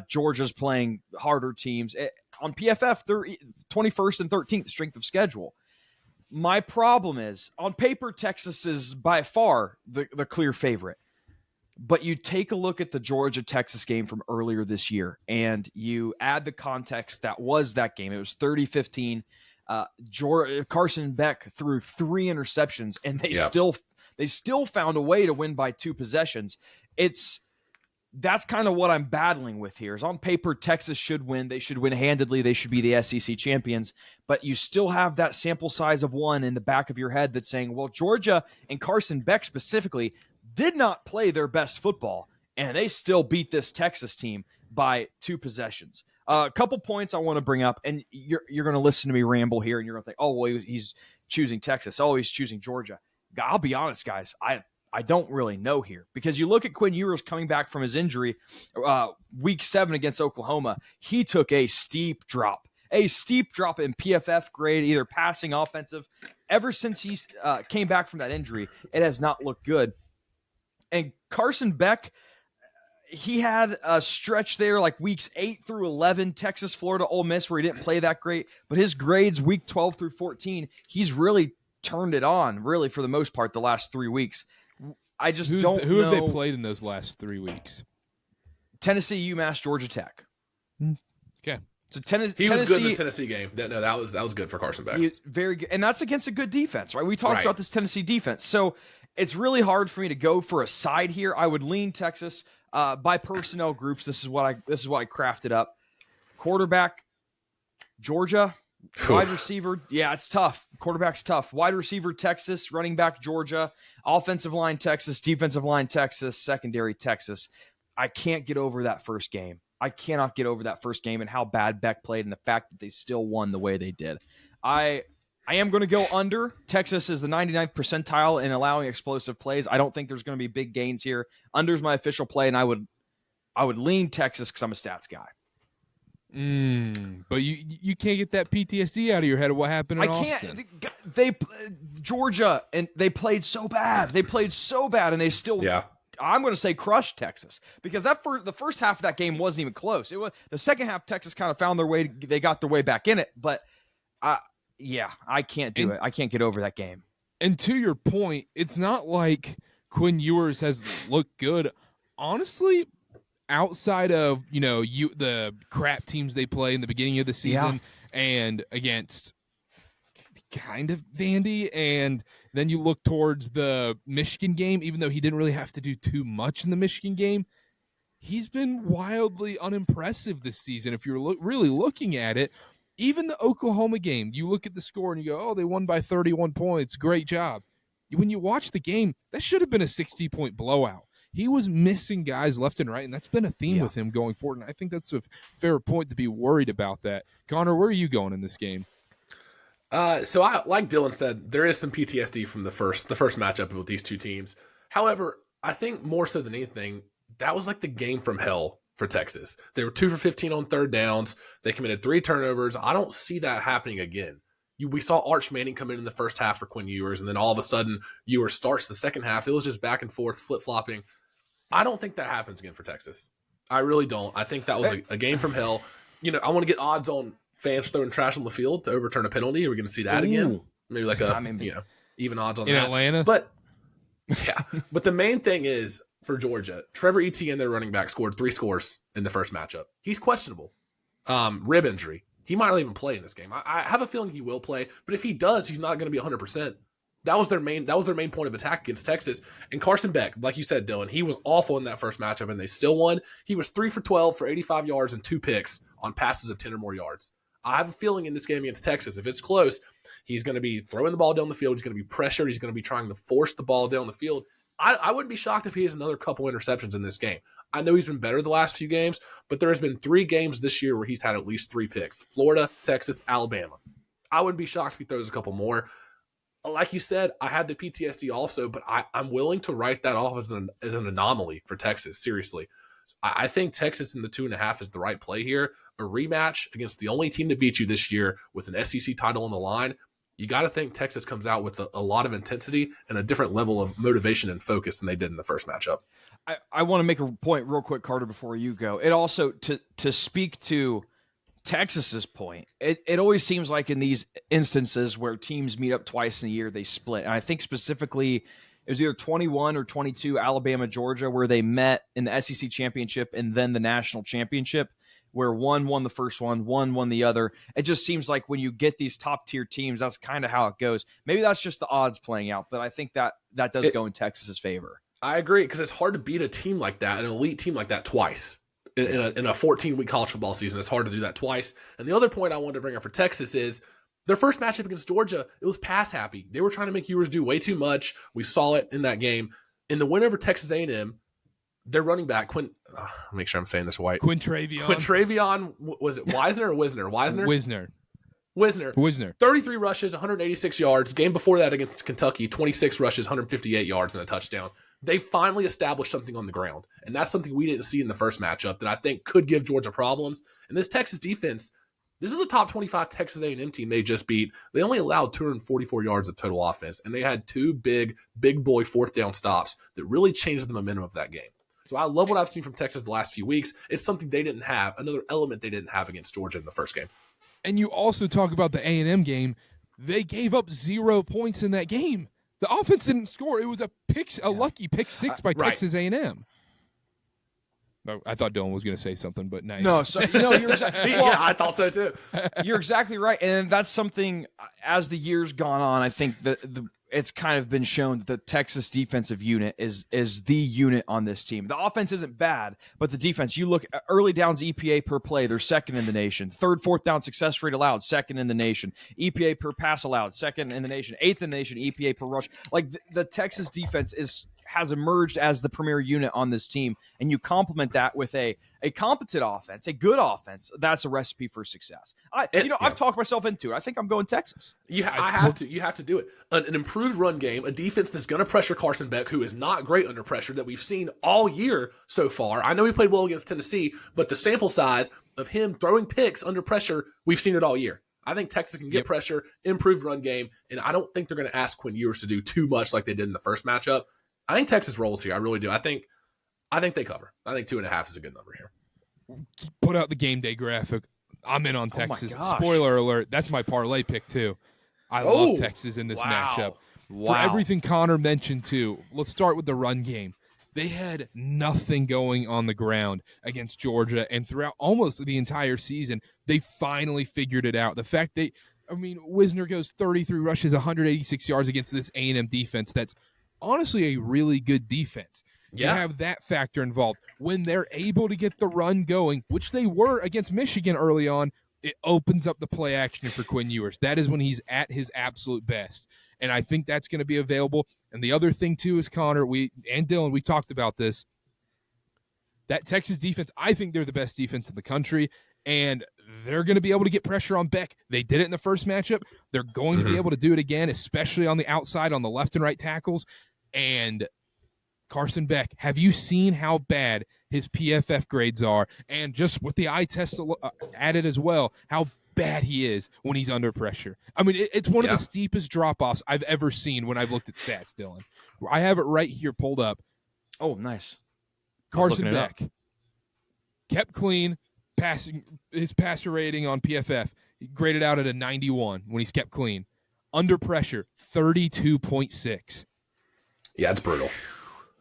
S2: Georgia's playing harder teams. On PFF, they're 21st and 13th strength of schedule. My problem is, on paper, Texas is by far the clear favorite. But you take a look at the Georgia-Texas game from earlier this year, and you add the context that was that game. It was 30-15. Carson Beck threw 3 interceptions, and they They still found a way to win by 2 possessions. That's kind of what I'm battling with here. Is on paper, Texas should win. They should win handedly. They should be the SEC champions. But you still have that sample size of 1 in the back of your head that's saying, well, Georgia and Carson Beck specifically did not play their best football, and they still beat this Texas team by 2 possessions. A couple points I want to bring up, and you're going to listen to me ramble here, and you're going to think, oh, well, he's choosing Texas. Oh, he's choosing Georgia. I'll be honest, guys. I don't really know here, because you look at Quinn Ewers coming back from his injury week 7 against Oklahoma. He took a steep drop in PFF grade, either passing, offensive. Ever since he came back from that injury, it has not looked good. And Carson Beck, he had a stretch there like weeks 8 through 11, Texas, Florida, Ole Miss, where he didn't play that great. But his grades week 12 through 14, he's really turned it on, really, for the most part, the last 3 weeks. I just don't know.
S1: Who have they played in those last 3 weeks?
S2: Tennessee, UMass, Georgia Tech.
S1: Okay.
S2: So
S3: he was good in the Tennessee game. That was good for Carson Beck.
S2: Very good. And that's against a good defense, right? We talked
S3: Right.
S2: about this Tennessee defense. So it's really hard for me to go for a side here. I would lean Texas by personnel groups. This is what I crafted up. Quarterback, Georgia. Wide receiver, yeah, it's tough. Quarterback's tough. Wide receiver, Texas. Running back, Georgia. Offensive line, Texas. Defensive line, Texas. Secondary, Texas. I can't get over that first game. I cannot get over that first game and how bad Beck played and the fact that they still won the way they did. I am going to go under. Texas is the 99th percentile in allowing explosive plays. I don't think there's going to be big gains here. Under's my official play, and I would lean Texas because I'm a stats guy.
S1: But you can't get that PTSD out of your head of what happened in Austin.
S2: They Georgia, and they played so bad. And they still, I'm going to say, crushed Texas, because the first half of that game wasn't even close. It was the second half. Texas kind of found their way. They got their way back in it, but I can't do it. I can't get over that game.
S1: And to your point, it's not like Quinn Ewers has looked good, honestly. Outside of the crap teams they play in the beginning of the season, and against kind of Vandy, and then you look towards the Michigan game, even though he didn't really have to do too much in the Michigan game, he's been wildly unimpressive this season. If you're really looking at it, even the Oklahoma game, you look at the score and you go, oh, they won by 31 points. Great job. When you watch the game, that should have been a 60-point blowout. He was missing guys left and right, and that's been a theme with him going forward. And I think that's a fair point to be worried about that. Connor, where are you going in this game?
S3: So I, like Dylan said, there is some PTSD from the first matchup with these two teams. However, I think more so than anything, that was like the game from hell for Texas. They were 2 for 15 on third downs. They committed 3 turnovers. I don't see that happening again. We saw Arch Manning come in the first half for Quinn Ewers, and then all of a sudden Ewers starts the second half. It was just back and forth, flip-flopping. I don't think that happens again for Texas. I really don't. I think that was a game from hell. I want to get odds on fans throwing trash on the field to overturn a penalty. Are we going to see that again? Maybe like even odds on
S1: in
S3: that.
S1: Atlanta?
S3: But the main thing is for Georgia, Trevor Etienne, their running back, scored 3 scores in the first matchup. He's questionable. Rib injury. He might not even play in this game. I have a feeling he will play, but if he does, he's not going to be 100%. That was their main point of attack against Texas. And Carson Beck, like you said, Dylan, he was awful in that first matchup, and they still won. He was 3 for 12 for 85 yards and 2 picks on passes of 10 or more yards. I have a feeling in this game against Texas, if it's close, he's going to be throwing the ball down the field. He's going to be pressured. He's going to be trying to force the ball down the field. I wouldn't be shocked if he has another couple interceptions in this game. I know he's been better the last few games, but there has been 3 games this year where he's had at least 3 picks. Florida, Texas, Alabama. I wouldn't be shocked if he throws a couple more. Like you said, I had the PTSD also, but I'm willing to write that off as an anomaly for Texas, seriously. I think Texas in the 2.5 is the right play here. A rematch against the only team that beat you this year with an SEC title on the line. You got to think Texas comes out with a lot of intensity and a different level of motivation and focus than they did in the first matchup.
S2: I want to make a point real quick, Carter, before you go. It also, to speak to Texas's point, it always seems like in these instances where teams meet up twice in a year, they split. And I think specifically it was either 21 or 22 Alabama, Georgia, where they met in the SEC championship and then the national championship. where one won the first one won the other. It just seems like when you get these top tier teams, that's kind of how it goes. Maybe that's just the odds playing out, but I think that does go in Texas's favor.
S3: I agree, because it's hard to beat a team like that, an elite team like that, twice in a 14-week college football season. It's hard to do that twice. And the other point I wanted to bring up for Texas is their first matchup against Georgia, it was pass happy. They were trying to make Ewers do way too much. We saw it in that game. In the win over Texas A&M, their running back, make sure I'm saying this right. Quintravion, was it Wisner or Wisner? Wisner. 33 rushes, 186 yards. Game before that against Kentucky, 26 rushes, 158 yards and a touchdown. They finally established something on the ground. And that's something we didn't see in the first matchup that I think could give Georgia problems. And this Texas defense, this is a top 25 Texas A&M team they just beat. They only allowed 244 yards of total offense, and they had two big boy fourth down stops that really changed the momentum of that game. So I love what I've seen from Texas the last few weeks. It's something they didn't have, another element they didn't have against Georgia in the first game.
S1: And you also talk about the A&M game. They gave up 0 points in that game. The offense didn't score. It was a lucky pick six by Texas A&M. No, I thought Dylan was going to say something, but nice.
S2: No, so you're exactly
S3: yeah, I thought so too.
S2: You're exactly right, and that's something. As the years gone on, I think that it's kind of been shown that the Texas defensive unit is the unit on this team. The offense isn't bad, but the defense. You look early downs EPA per play, they're second in the nation. Third, fourth down success rate allowed, second in the nation. EPA per pass allowed, second in the nation. Eighth in the nation. EPA per rush. Like the Texas defense has emerged as the premier unit on this team, and you complement that with a competent offense, a good offense. That's a recipe for success. I've talked myself into it. I think I'm going Texas.
S3: You have to do it. An improved run game, a defense that's going to pressure Carson Beck, who is not great under pressure, that we've seen all year so far. I know he played well against Tennessee, but the sample size of him throwing picks under pressure, we've seen it all year. I think Texas can get pressure, improved run game, and I don't think they're going to ask Quinn Ewers to do too much like they did in the first matchup. I think Texas rolls here. I really do. I think they cover. I think 2.5 is a good number here.
S1: Put out the game day graphic. I'm in on Texas. Spoiler alert. That's my parlay pick too. I love Texas in this matchup. For everything Connor mentioned too. Let's start with the run game. They had nothing going on the ground against Georgia, and throughout almost the entire season, they finally figured it out. The fact Wisner goes 33 rushes, 186 yards against this A&M defense that's honestly a really good defense. Yeah. You have that factor involved. When they're able to get the run going, which they were against Michigan early on, it opens up the play action for Quinn Ewers. That is when he's at his absolute best. And I think that's going to be available. And the other thing, too, is Connor, and Dylan, we talked about this. That Texas defense, I think they're the best defense in the country. And they're going to be able to get pressure on Beck. They did it in the first matchup. They're going to be able to do it again, especially on the outside, on the left and right tackles. And Carson Beck, have you seen how bad his PFF grades are? And just with the eye test added as well, how bad he is when he's under pressure. I mean, it's one of the steepest drop-offs I've ever seen when I've looked at stats, Dylan. I have it right here pulled up.
S2: Oh, nice.
S1: Carson Beck kept clean, his passer rating on PFF, graded out at a 91 when he's kept clean. Under pressure, 32.6.
S3: Yeah, it's brutal.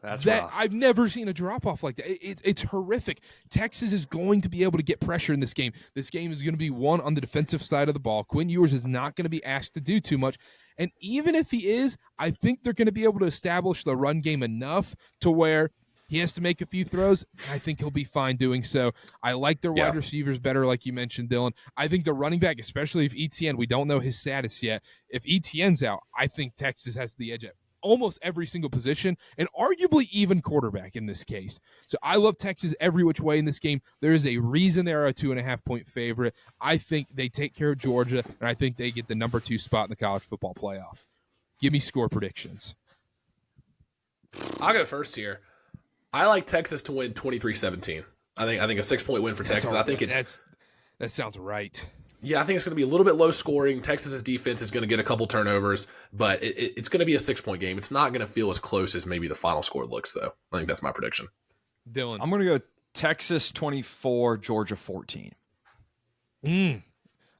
S2: That's rough.
S1: I've never seen a drop-off like that. It's horrific. Texas is going to be able to get pressure in this game. This game is going to be won on the defensive side of the ball. Quinn Ewers is not going to be asked to do too much. And even if he is, I think they're going to be able to establish the run game enough to where he has to make a few throws. I think he'll be fine doing so. I like their wide receivers better, like you mentioned, Dylan. I think the running back, especially if ETN, we don't know his status yet. If ETN's out, I think Texas has the edge at almost every single position, and arguably even quarterback in this case. So I love Texas every which way in this game. There is a reason they're a 2.5-point favorite. I think they take care of Georgia, and I think they get the number 2 spot in the college football playoff. Give me score predictions.
S3: I'll go first here. I like Texas to win 23-17. I think a 6-point win for Texas. I think
S1: that sounds right.
S3: Yeah, I think it's going to be a little bit low scoring. Texas's defense is going to get a couple turnovers, but it's going to be a 6-point game. It's not going to feel as close as maybe the final score looks, though. I think that's my prediction.
S1: Dylan.
S2: I'm going to go Texas 24, Georgia 14.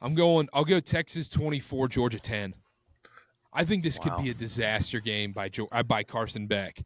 S1: I'll go Texas 24, Georgia 10. I think this could be a disaster game by Carson Beck.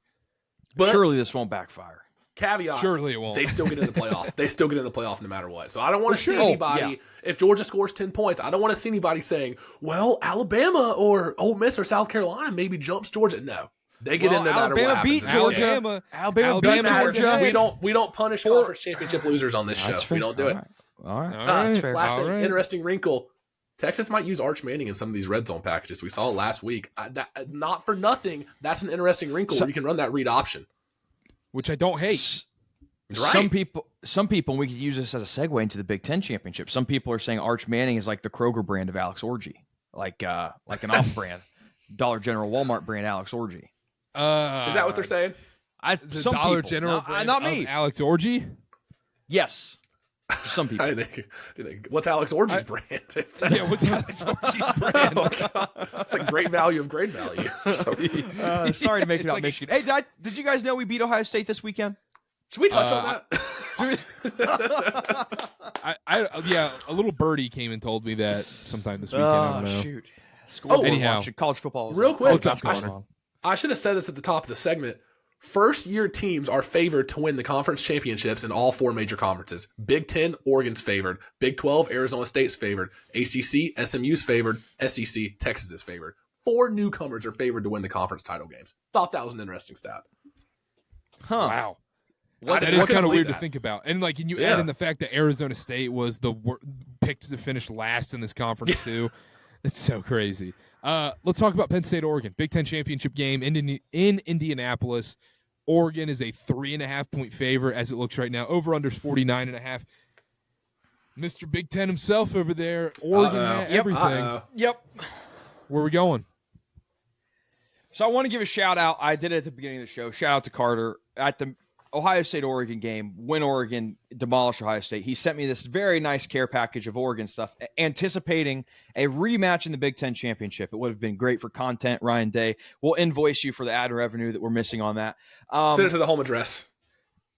S2: But surely this won't backfire.
S3: Caveat:
S1: Surely it won't.
S3: They still get in the playoff. They still get in the playoff no matter what. So I don't want to see
S2: sure.
S3: anybody. If Georgia scores 10 points, I don't want to see anybody saying, "Well, Alabama or Ole Miss or South Carolina maybe jumps Georgia." No, they get in no matter what
S2: Alabama beat
S3: happens.
S2: Georgia.
S1: Alabama
S2: beat
S1: beat
S2: Georgia.
S1: Georgia.
S3: We don't punish conference championship losers on this show.
S2: That's fair.
S3: We don't do it.
S2: All right.
S1: All
S2: That's
S1: right.
S2: fair.
S3: Last
S1: All
S3: thing,
S1: right.
S3: interesting wrinkle. Texas might use Arch Manning in some of these red zone packages. We saw it last week. Not for nothing. That's an interesting wrinkle where you can run that read option.
S1: Which I don't hate.
S3: Right.
S2: Some people, and we could use this as a segue into the Big Ten championship. Some people are saying Arch Manning is like the Kroger brand of Alex Orgy, like an off-brand, Dollar General, Walmart brand Alex Orgy.
S3: Is that what they're saying?
S1: The
S2: Some
S1: Dollar
S2: people.
S1: General
S2: No,
S1: brand
S2: not
S1: of
S2: me.
S1: Alex Orgy?
S2: Yes, some people.
S3: What's Alex Orgy's brand?
S1: Yeah, what's Alex Orgy's brand?
S3: Oh, God. It's like great value of great value. So,
S2: Sorry to make it
S1: It's
S2: out
S1: like
S2: Michigan. Hey, did you guys know we beat Ohio State this weekend?
S3: should we touch on that?
S1: Yeah, a little birdie came and told me that sometime this weekend. I don't know.
S2: Shoot. Scoreboard
S1: anyhow.
S2: watching college football. was
S3: Real
S2: on.
S3: quick,
S1: What's up,
S2: Basketball
S1: Connor?
S2: was on.
S3: I should have said this at the top of the segment. First-year teams are favored to win the conference championships in all four major conferences. Big Ten, Oregon's favored. Big 12, Arizona State's favored. ACC, SMU's favored. SEC, Texas is favored. 4 newcomers are favored to win the conference title games. Thought that was an interesting stat.
S2: Huh.
S1: Wow.
S3: I
S1: That
S3: just
S1: is
S3: couldn't
S1: kind of
S3: believe
S1: weird to
S3: that.
S1: think about. And like, can you
S3: Yeah.
S1: add in the fact that Arizona State was the picked to finish last in this conference too? It's so crazy. Let's talk about Penn State, Oregon. Big Ten championship game in Indianapolis. Oregon is a 3.5-point favorite as it looks right now. Over unders 49.5. Mr. Big Ten himself over there. Oregon had everything.
S2: Yep.
S1: Where are we going?
S2: So I want to give a shout out. I did it at the beginning of the show. Shout out to Karter at the Ohio State-Oregon game when Oregon demolished Ohio State. He sent me this very nice care package of Oregon stuff, anticipating a rematch in the Big Ten championship. It would have been great for content. Ryan Day will invoice you for the ad revenue that we're missing on that.
S3: Send it to the home address.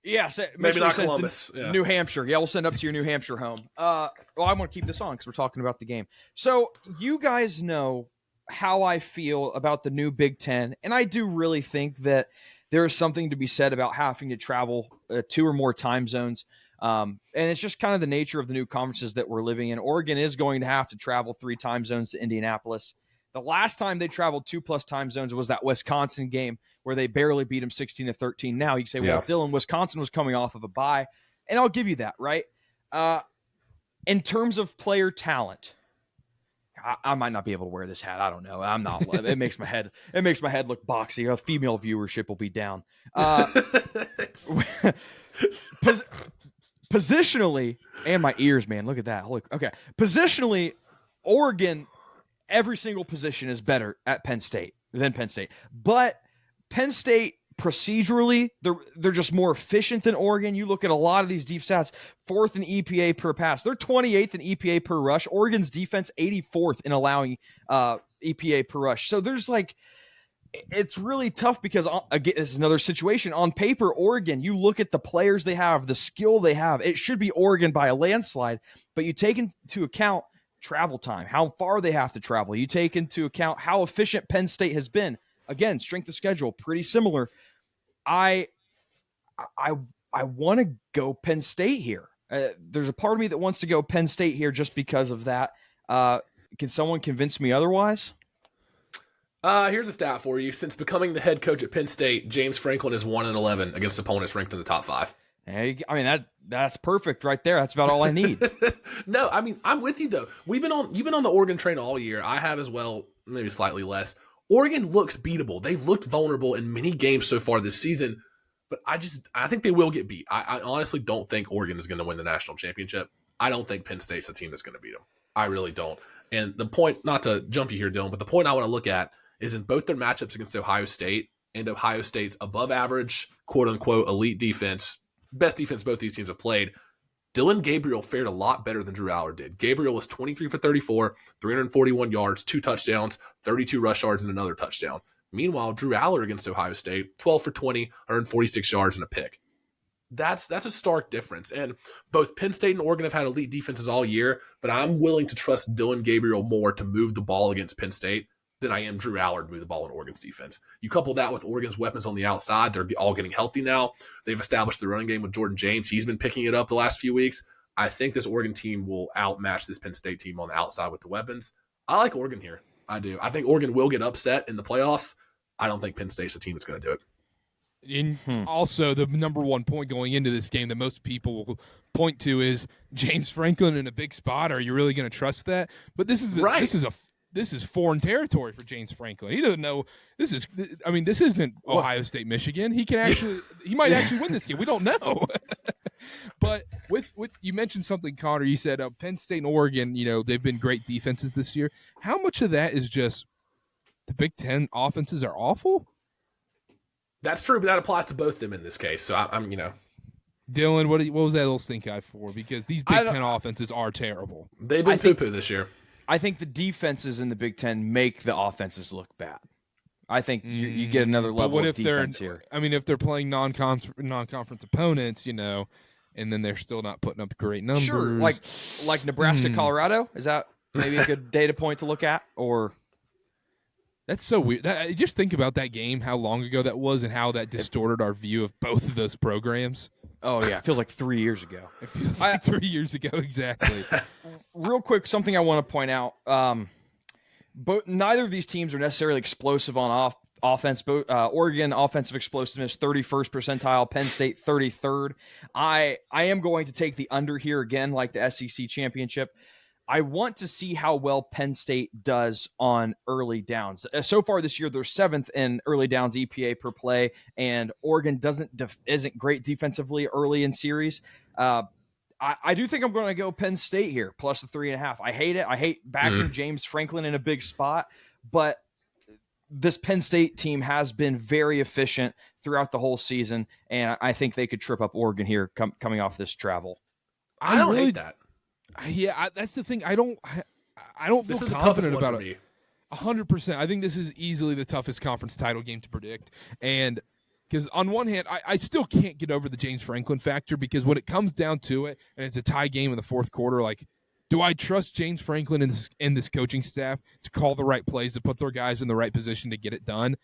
S2: Yeah,
S3: Maybe not
S2: send it to
S3: Columbus. Yeah.
S2: New Hampshire. Yeah, we'll send up to your New Hampshire home. Well, I want to keep this on because we're talking about the game. So you guys know how I feel about the new Big Ten, and I do really think that there is something to be said about having to travel 2 or more time zones. And it's just kind of the nature of the new conferences that we're living in. Oregon is going to have to travel 3 time zones to Indianapolis. The last time they traveled 2+ time zones was that Wisconsin game where they barely beat them 16-13. Now you can say, well, Dylan, Wisconsin was coming off of a bye. And I'll give you that, right? In terms of player talent, I might not be able to wear this hat. I don't know. I'm not. It makes my head look boxy. A female viewership will be down. Positionally, and my ears, man. Look at that. Okay. Positionally, Oregon, every single position is better at Penn State than Penn State. But Penn State procedurally, they're just more efficient than Oregon. You look at a lot of these deep stats, 4th in EPA per pass. They're 28th in EPA per rush. Oregon's defense 84th in allowing EPA per rush. So there's it's really tough because, again, this is another situation. On paper, Oregon, you look at the players they have, the skill they have, it should be Oregon by a landslide, but you take into account travel time, how far they have to travel. You take into account how efficient Penn State has been. Again, strength of schedule, pretty similar. I want to go Penn State here. There's a part of me that wants to go Penn State here just because of that. Can someone convince me otherwise?
S3: Here's a stat for you. Since becoming the head coach at Penn State, James Franklin is 1-11 against opponents ranked in the top 5.
S2: Hey, I mean that's perfect right there. That's about all I need.
S3: No, I mean, I'm with you though. You've been on the Oregon train all year. I have as well, maybe slightly less. Oregon looks beatable. They've looked vulnerable in many games so far this season, but I think they will get beat. I honestly don't think Oregon is going to win the national championship. I don't think Penn State's the team that's going to beat them. I really don't. And the point, not to jump you here, Dylan, but the point I want to look at is in both their matchups against Ohio State and Ohio State's above average, quote unquote, elite defense, best defense both these teams have played. Dylan Gabriel fared a lot better than Drew Aller did. Gabriel was 23 for 34, 341 yards, 2 touchdowns, 32 rush yards, and another touchdown. Meanwhile, Drew Aller against Ohio State, 12 for 20, 146 yards, and a pick. That's a stark difference. And both Penn State and Oregon have had elite defenses all year, but I'm willing to trust Dylan Gabriel more to move the ball against Penn State than I am Drew Allard moving the ball in Oregon's defense. You couple that with Oregon's weapons on the outside. They're all getting healthy now. They've established the running game with Jordan James. He's been picking it up the last few weeks. I think this Oregon team will outmatch this Penn State team on the outside with the weapons. I like Oregon here. I do. I think Oregon will get upset in the playoffs. I don't think Penn State's a team that's going to do it.
S1: Also, the number one point going into this game that most people will point to is James Franklin in a big spot. Are you really going to trust that? But this is foreign territory for James Franklin. He doesn't know this isn't Ohio State, Michigan. He might actually win this game. We don't know. But with you mentioned something, Karter. You said Penn State and Oregon, they've been great defenses this year. How much of that is just the Big Ten offenses are awful?
S3: That's true, but that applies to both of them in this case. So I'm
S1: Dylan, what was that little stink eye for? Because these Big Ten offenses are terrible.
S3: They've been poo-poo this year.
S2: I think the defenses in the Big Ten make the offenses look bad. I think you get another level of defense here.
S1: I mean, if they're playing non-conference opponents, and then they're still not putting up great numbers.
S2: Sure, like Nebraska, Colorado. Is that maybe a good data point to look at? Or
S1: that's so weird. Just think about that game, how long ago that was, and how that distorted our view of both of those programs.
S2: Oh, yeah. It feels like 3 years ago.
S1: It feels like 3 years ago, exactly.
S2: Real quick, something I want to point out. But neither of these teams are necessarily explosive on offense. Oregon offensive explosiveness, 31st percentile. Penn State, 33rd. I am going to take the under here again, like the SEC championship. I want to see how well Penn State does on early downs. So far this year, they're 7th in early downs EPA per play, and Oregon isn't great defensively early in series. I do think I'm going to go Penn State here, plus the 3.5. I hate it. I hate backing James Franklin in a big spot, but this Penn State team has been very efficient throughout the whole season, and I think they could trip up Oregon here coming off this travel.
S3: I don't hate that.
S1: Yeah, that's the thing. I don't feel confident about it. 100%. I think this is easily the toughest conference title game to predict. And because on one hand, I still can't get over the James Franklin factor, because when it comes down to it and it's a tie game in the fourth quarter, do I trust James Franklin and this coaching staff to call the right plays, to put their guys in the right position to get it done?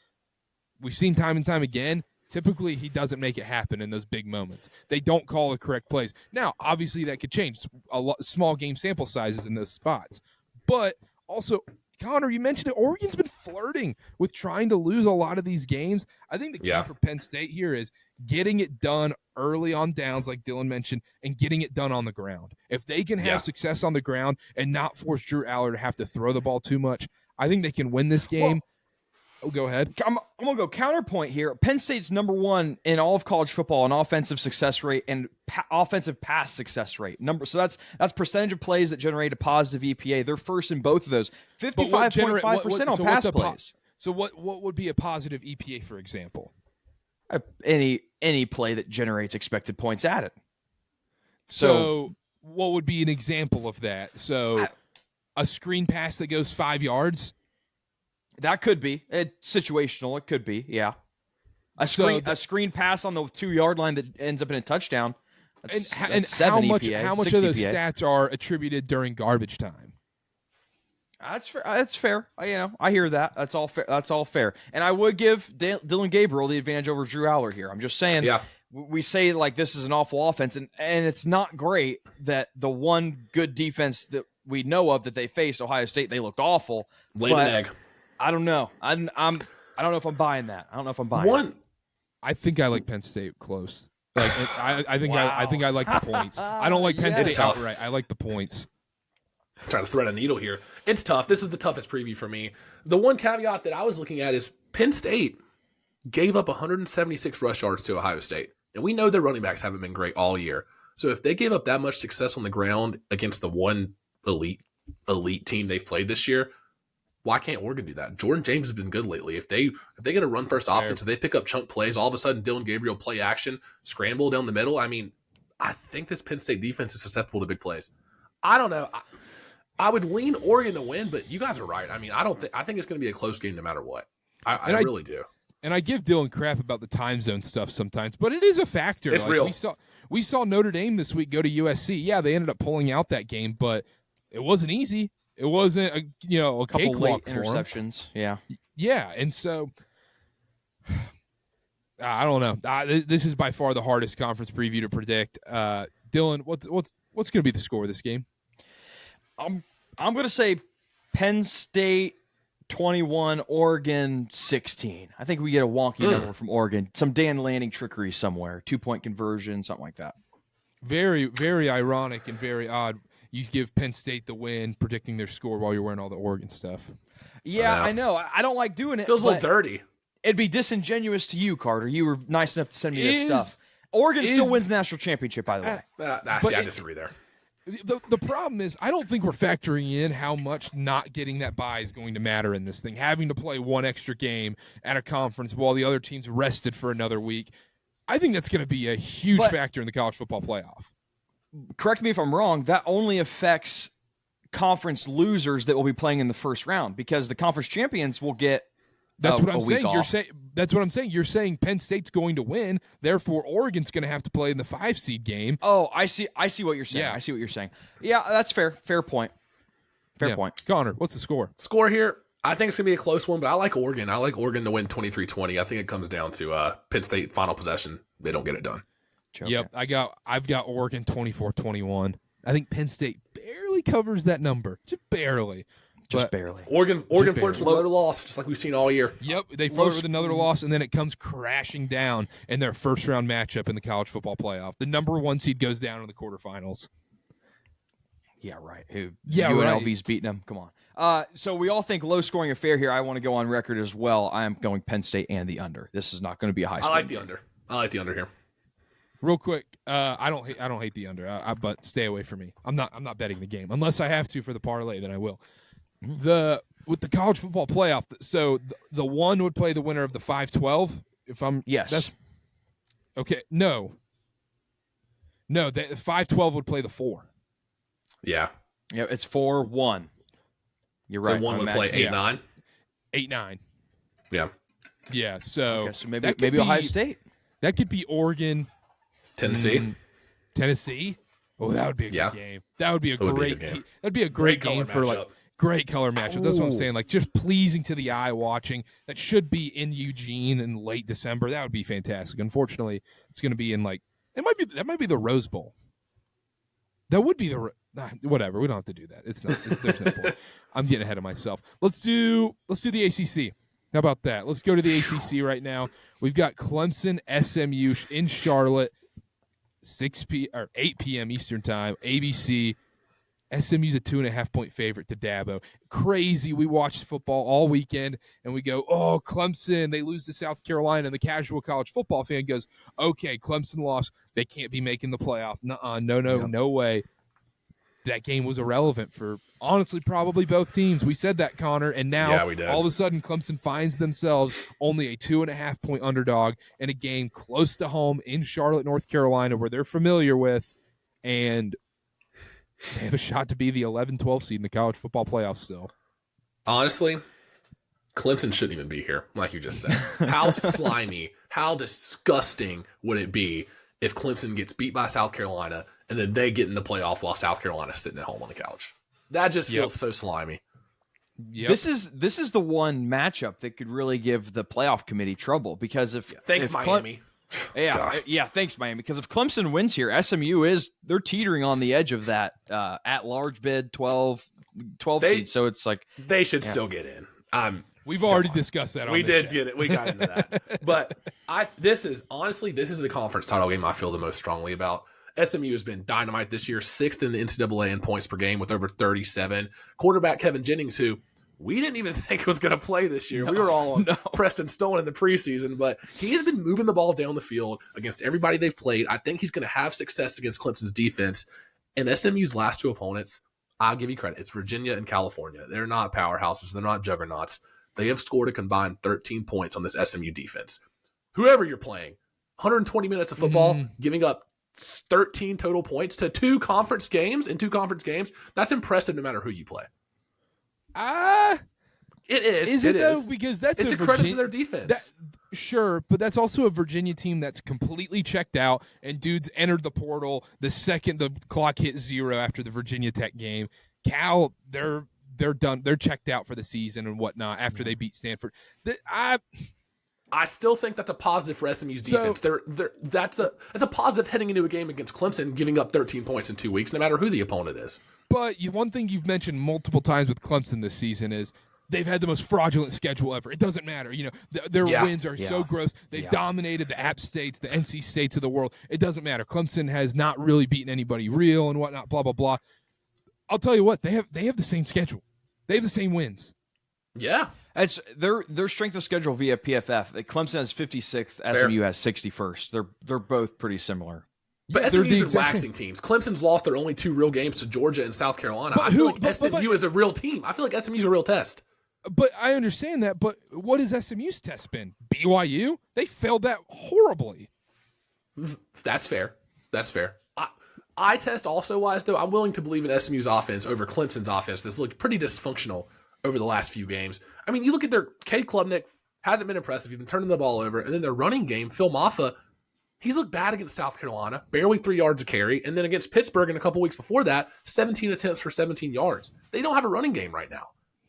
S1: We've seen time and time again. Typically, he doesn't make it happen in those big moments. They don't call the correct plays. Now, obviously, that could change. Small game sample sizes in those spots. But also, Connor, you mentioned it. Oregon's been flirting with trying to lose a lot of these games. I think the key for Penn State here is getting it done early on downs, like Dylan mentioned, and getting it done on the ground. If they can have success on the ground and not force Drew Allard to have to throw the ball too much, I think they can win this game. Go ahead.
S2: I'm going to go counterpoint here. Penn State's number 1 in all of college football in offensive success rate and offensive pass success rate. So that's percentage of plays that generate a positive EPA. They're first in both of those. 55.5% on pass plays.
S1: So what would be a positive EPA, for example?
S2: Any play that generates expected points added.
S1: So what would be an example of that? So a screen pass that goes 5 yards?
S2: That could be. It's situational. It could be, yeah. A screen pass on the 2-yard line that ends up in a touchdown. That's
S1: how much of those stats are attributed during garbage time?
S2: That's fair. That's fair. I hear that. That's all fair. That's all fair. And I would give Dylan Gabriel the advantage over Drew Allard here. I'm just saying. Yeah. We say this is an awful offense, and it's not great that the one good defense that we know of that they faced, Ohio State, they looked awful.
S3: Laid an egg.
S2: I don't know. I don't know if I'm buying that. I don't know if I'm buying it.
S1: I think I like Penn State close. I think I like the points. I don't like Penn State outright. I like the points.
S3: I'm trying to thread a needle here. It's tough. This is the toughest preview for me. The one caveat that I was looking at is Penn State gave up 176 rush yards to Ohio State. And we know their running backs haven't been great all year. So if they gave up that much success on the ground against the one elite team they've played this year, why can't Oregon do that? Jordan James has been good lately. If they get a run first offense, if they pick up chunk plays, all of a sudden Dylan Gabriel play action, scramble down the middle. I mean, I think this Penn State defense is susceptible to big plays. I don't know. I would lean Oregon to win, but you guys are right. I mean, I think it's going to be a close game no matter what. I really do.
S1: And I give Dylan crap about the time zone stuff sometimes, but it is a factor.
S3: It's real.
S1: We saw Notre Dame this week go to USC. Yeah, they ended up pulling out that game, but it wasn't easy. It wasn't a
S2: A couple late
S1: cakewalk for him.
S2: interceptions. Yeah.
S1: Yeah, and so I don't know. This is by far the hardest conference preview to predict. Dylan, what's going to be the score of this game?
S2: I'm going to say Penn State 21, Oregon 16. I think we get a wonky number from Oregon. Some Dan Lanning trickery somewhere. 2-point conversion, something like that.
S1: Very, very ironic and very odd. You give Penn State the win, predicting their score while you're wearing all the Oregon stuff.
S2: Yeah, I know. I don't like doing it.
S3: Feels a little dirty.
S2: It'd be disingenuous to you, Carter. You were nice enough to send me this stuff. Oregon still wins the national championship, by the way.
S3: I disagree there.
S1: The problem is, I don't think we're factoring in how much not getting that bye is going to matter in this thing. Having to play one extra game at a conference while the other team's rested for another week. I think that's going to be a huge factor in the college football playoff.
S2: Correct me if I'm wrong. That only affects conference losers that will be playing in the first round, because the conference champions will get
S1: That's what I'm saying.
S2: Off.
S1: That's what I'm saying. You're saying Penn State's going to win, therefore Oregon's going to have to play in the 5 seed game.
S2: Oh, I see what you're saying.
S1: Yeah.
S2: I see what you're saying. Yeah, that's fair. Fair point. Fair point.
S1: Connor, what's the score?
S3: Score here, I think it's going to be a close one, but I like Oregon. I like Oregon to win 23-20. I think it comes down to Penn State final possession. They don't get it done.
S2: Okay.
S1: Yep, I've got Oregon 24-21. I think Penn State barely covers that number. Just barely.
S2: Barely.
S3: Oregon flirts with another loss, just like we've seen all year.
S1: Yep, they flirt with another loss, and then it comes crashing down in their first-round matchup in the college football playoff. The number 1 seed goes down in the quarterfinals.
S2: Yeah, right.
S1: UNLV's
S2: beating them. Come on. So we all think low-scoring affair here. I want to go on record as well. I am going Penn State and the under. This is not going to be a high score.
S3: I like the under here.
S1: Real quick, I don't hate the under, but stay away from me. I'm not betting the game unless I have to for the parlay. Then I will. With the college football playoff, so the 1 would play the winner of the 5-12.
S2: Yes.
S1: Okay. No, the 5-12 would play the 4.
S3: Yeah.
S2: Yeah, it's 4-1. You're right.
S3: So 1 would play 8-9.
S1: 8-9.
S3: Yeah.
S1: Yeah. So
S2: maybe Ohio State.
S1: That could be Oregon.
S3: Tennessee.
S1: Tennessee. Oh, that would be a good game. That would be a great game. That'd be a great game for
S3: matchup.
S1: Great color matchup. That's what I'm saying. Like, just pleasing to the eye watching. That should be in Eugene in late December. That would be fantastic. Unfortunately, it's going to be in that might be the Rose Bowl. That would be whatever. We don't have to do that. It's not. There's no point. I'm getting ahead of myself. Let's do the ACC. How about that? Let's go to the ACC right now. We've got Clemson, SMU in Charlotte, 8 p.m. Eastern time, ABC. SMU's a 2.5-point favorite to Dabo. Crazy. We watched football all weekend, and we go, oh, Clemson, they lose to South Carolina. And the casual college football fan goes, okay, Clemson lost. They can't be making the playoff. No way. That game was irrelevant for, honestly, probably both teams. We said that, Connor, and now all of a sudden Clemson finds themselves only a 2.5-point underdog in a game close to home in Charlotte, North Carolina, where they're familiar with, and they have a shot to be the 11-12 seed in the college football playoffs still.
S3: Honestly, Clemson shouldn't even be here, like you just said. How slimy, how disgusting would it be if Clemson gets beat by South Carolina and then they get in the playoff while South Carolina's sitting at home on the couch? That just feels so slimy.
S2: Yep. This is the one matchup that could really give the playoff committee trouble, because if
S3: Miami.
S2: Thanks, Miami. Because if Clemson wins here, SMU they're teetering on the edge of that at-large bid 12 seed. So it's like
S3: they should still get in.
S1: We've already discussed that.
S3: We did get it. We got into that. But this is the conference title game I feel the most strongly about. SMU has been dynamite this year, 6th in the NCAA in points per game with over 37. Quarterback Kevin Jennings, who we didn't even think was going to play this year. We were all on Preston Stone in the preseason, but he has been moving the ball down the field against everybody they've played. I think he's going to have success against Clemson's defense. And SMU's last 2 opponents, I'll give you credit. It's Virginia and California. They're not powerhouses. They're not juggernauts. They have scored a combined 13 points on this SMU defense. Whoever you're playing, 120 minutes of football, giving up 13 total points to 2 conference games, that's impressive no matter who you play. It is.
S1: Is it though? Because it's
S3: a credit to their defense.
S1: Sure, but that's also a Virginia team that's completely checked out, and dudes entered the portal the second the clock hit 0 after the Virginia Tech game. Cal, they're they're done. They're checked out for the season and whatnot after they beat Stanford.
S3: I still think that's a positive for SMU's defense. That's a positive heading into a game against Clemson, giving up 13 points in 2 weeks, no matter who the opponent is.
S1: But one thing you've mentioned multiple times with Clemson this season is they've had the most fraudulent schedule ever. It doesn't matter. Their wins are so gross. They've dominated the App States, the NC States of the world. It doesn't matter. Clemson has not really beaten anybody real and whatnot, blah, blah, blah. I'll tell you what, they have the same schedule. They have the same wins.
S2: Yeah. It's their strength of schedule via PFF. Clemson has 56th, SMU has 61st. They're both pretty similar.
S3: But SMU's been waxing teams. Clemson's lost their only 2 real games to Georgia and South Carolina. I feel like SMU is a real team. I feel like SMU's a real test.
S1: But I understand that. But what has SMU's test been? BYU? They failed that horribly.
S3: That's fair. I test also wise, though, I'm willing to believe in SMU's offense over Clemson's offense. This looked pretty dysfunctional over the last few games. I mean, you look at their Cade Klubnik, hasn't been impressive. He's been turning the ball over. And then their running game, Phil Maffa, he's looked bad against South Carolina, barely 3 yards a carry. And then against Pittsburgh in a couple weeks before that, 17 attempts for 17 yards. They don't have a running game right now.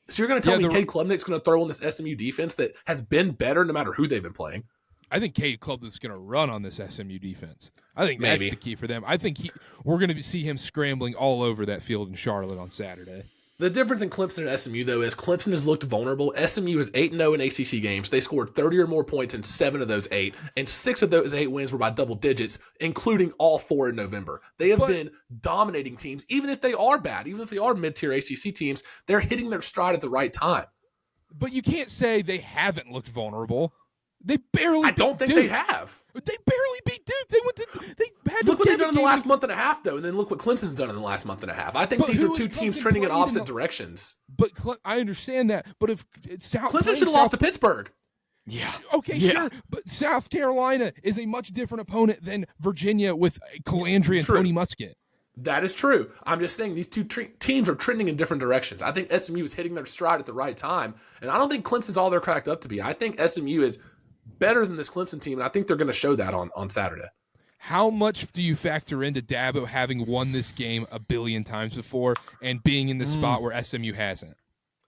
S3: So you're going to tell me Cade Klubnik's going to throw on this SMU defense that has been better no matter who they've been playing?
S1: I think Cade Klubnik's going to run on this SMU defense. I think that's the key for them. I think we're going to see him scrambling all over that field in Charlotte on Saturday.
S3: The difference in Clemson and SMU, though, is Clemson has looked vulnerable. SMU is 8-0 in ACC games. They scored 30 or more points in 7 of those 8, and 6 of those 8 wins were by double digits, including all 4 in November. They have been dominating teams, even if they are bad, even if they are mid-tier ACC teams. They're hitting their stride at the right time.
S1: But you can't say they haven't looked vulnerable. They barely.
S3: I don't think they have.
S1: They barely beat Duke. They had
S3: look what they've done in the last month and a half, though, and then look what Clemson's done in the last month and a half. I think these are 2 teams trending in opposite directions.
S1: But I understand that. But if
S3: Clemson should have lost to Pittsburgh.
S1: Yeah. Okay, sure. But South Carolina is a much different opponent than Virginia with Calandry and Tony Muskett.
S3: That is true. I'm just saying these 2 teams are trending in different directions. I think SMU is hitting their stride at the right time, and I don't think Clemson's all they're cracked up to be. I think SMU is better than this Clemson team, and I think they're going to show that on Saturday.
S1: How much do you factor into Dabo having won this game a billion times before and being in the spot where SMU hasn't?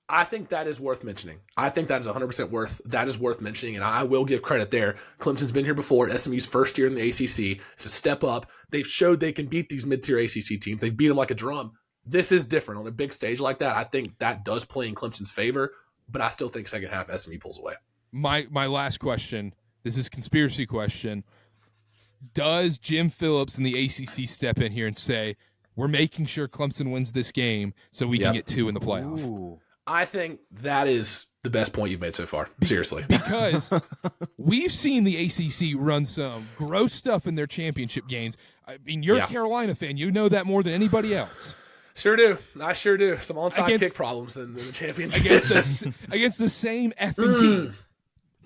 S3: I think that is worth mentioning. I think that is 100% worth mentioning, and I will give credit there. Clemson's been here before. SMU's first year in the ACC. It's a step up. They've showed they can beat these mid-tier ACC teams. They've beat them like a drum. This is different. On a big stage like that, I think that does play in Clemson's favor, but I still think second half SMU pulls away.
S1: My last question, this is a conspiracy question. Does Jim Phillips and the ACC step in here and say, we're making sure Clemson wins this game so we can get 2 in the playoff?
S2: Ooh.
S3: I think that is the best point you've made so far. Seriously.
S1: Because we've seen the ACC run some gross stuff in their championship games. I mean, you're a Carolina fan. You know that more than anybody else.
S3: Sure do. I sure do. Some onside kick problems in the championship.
S1: Against the same effing team.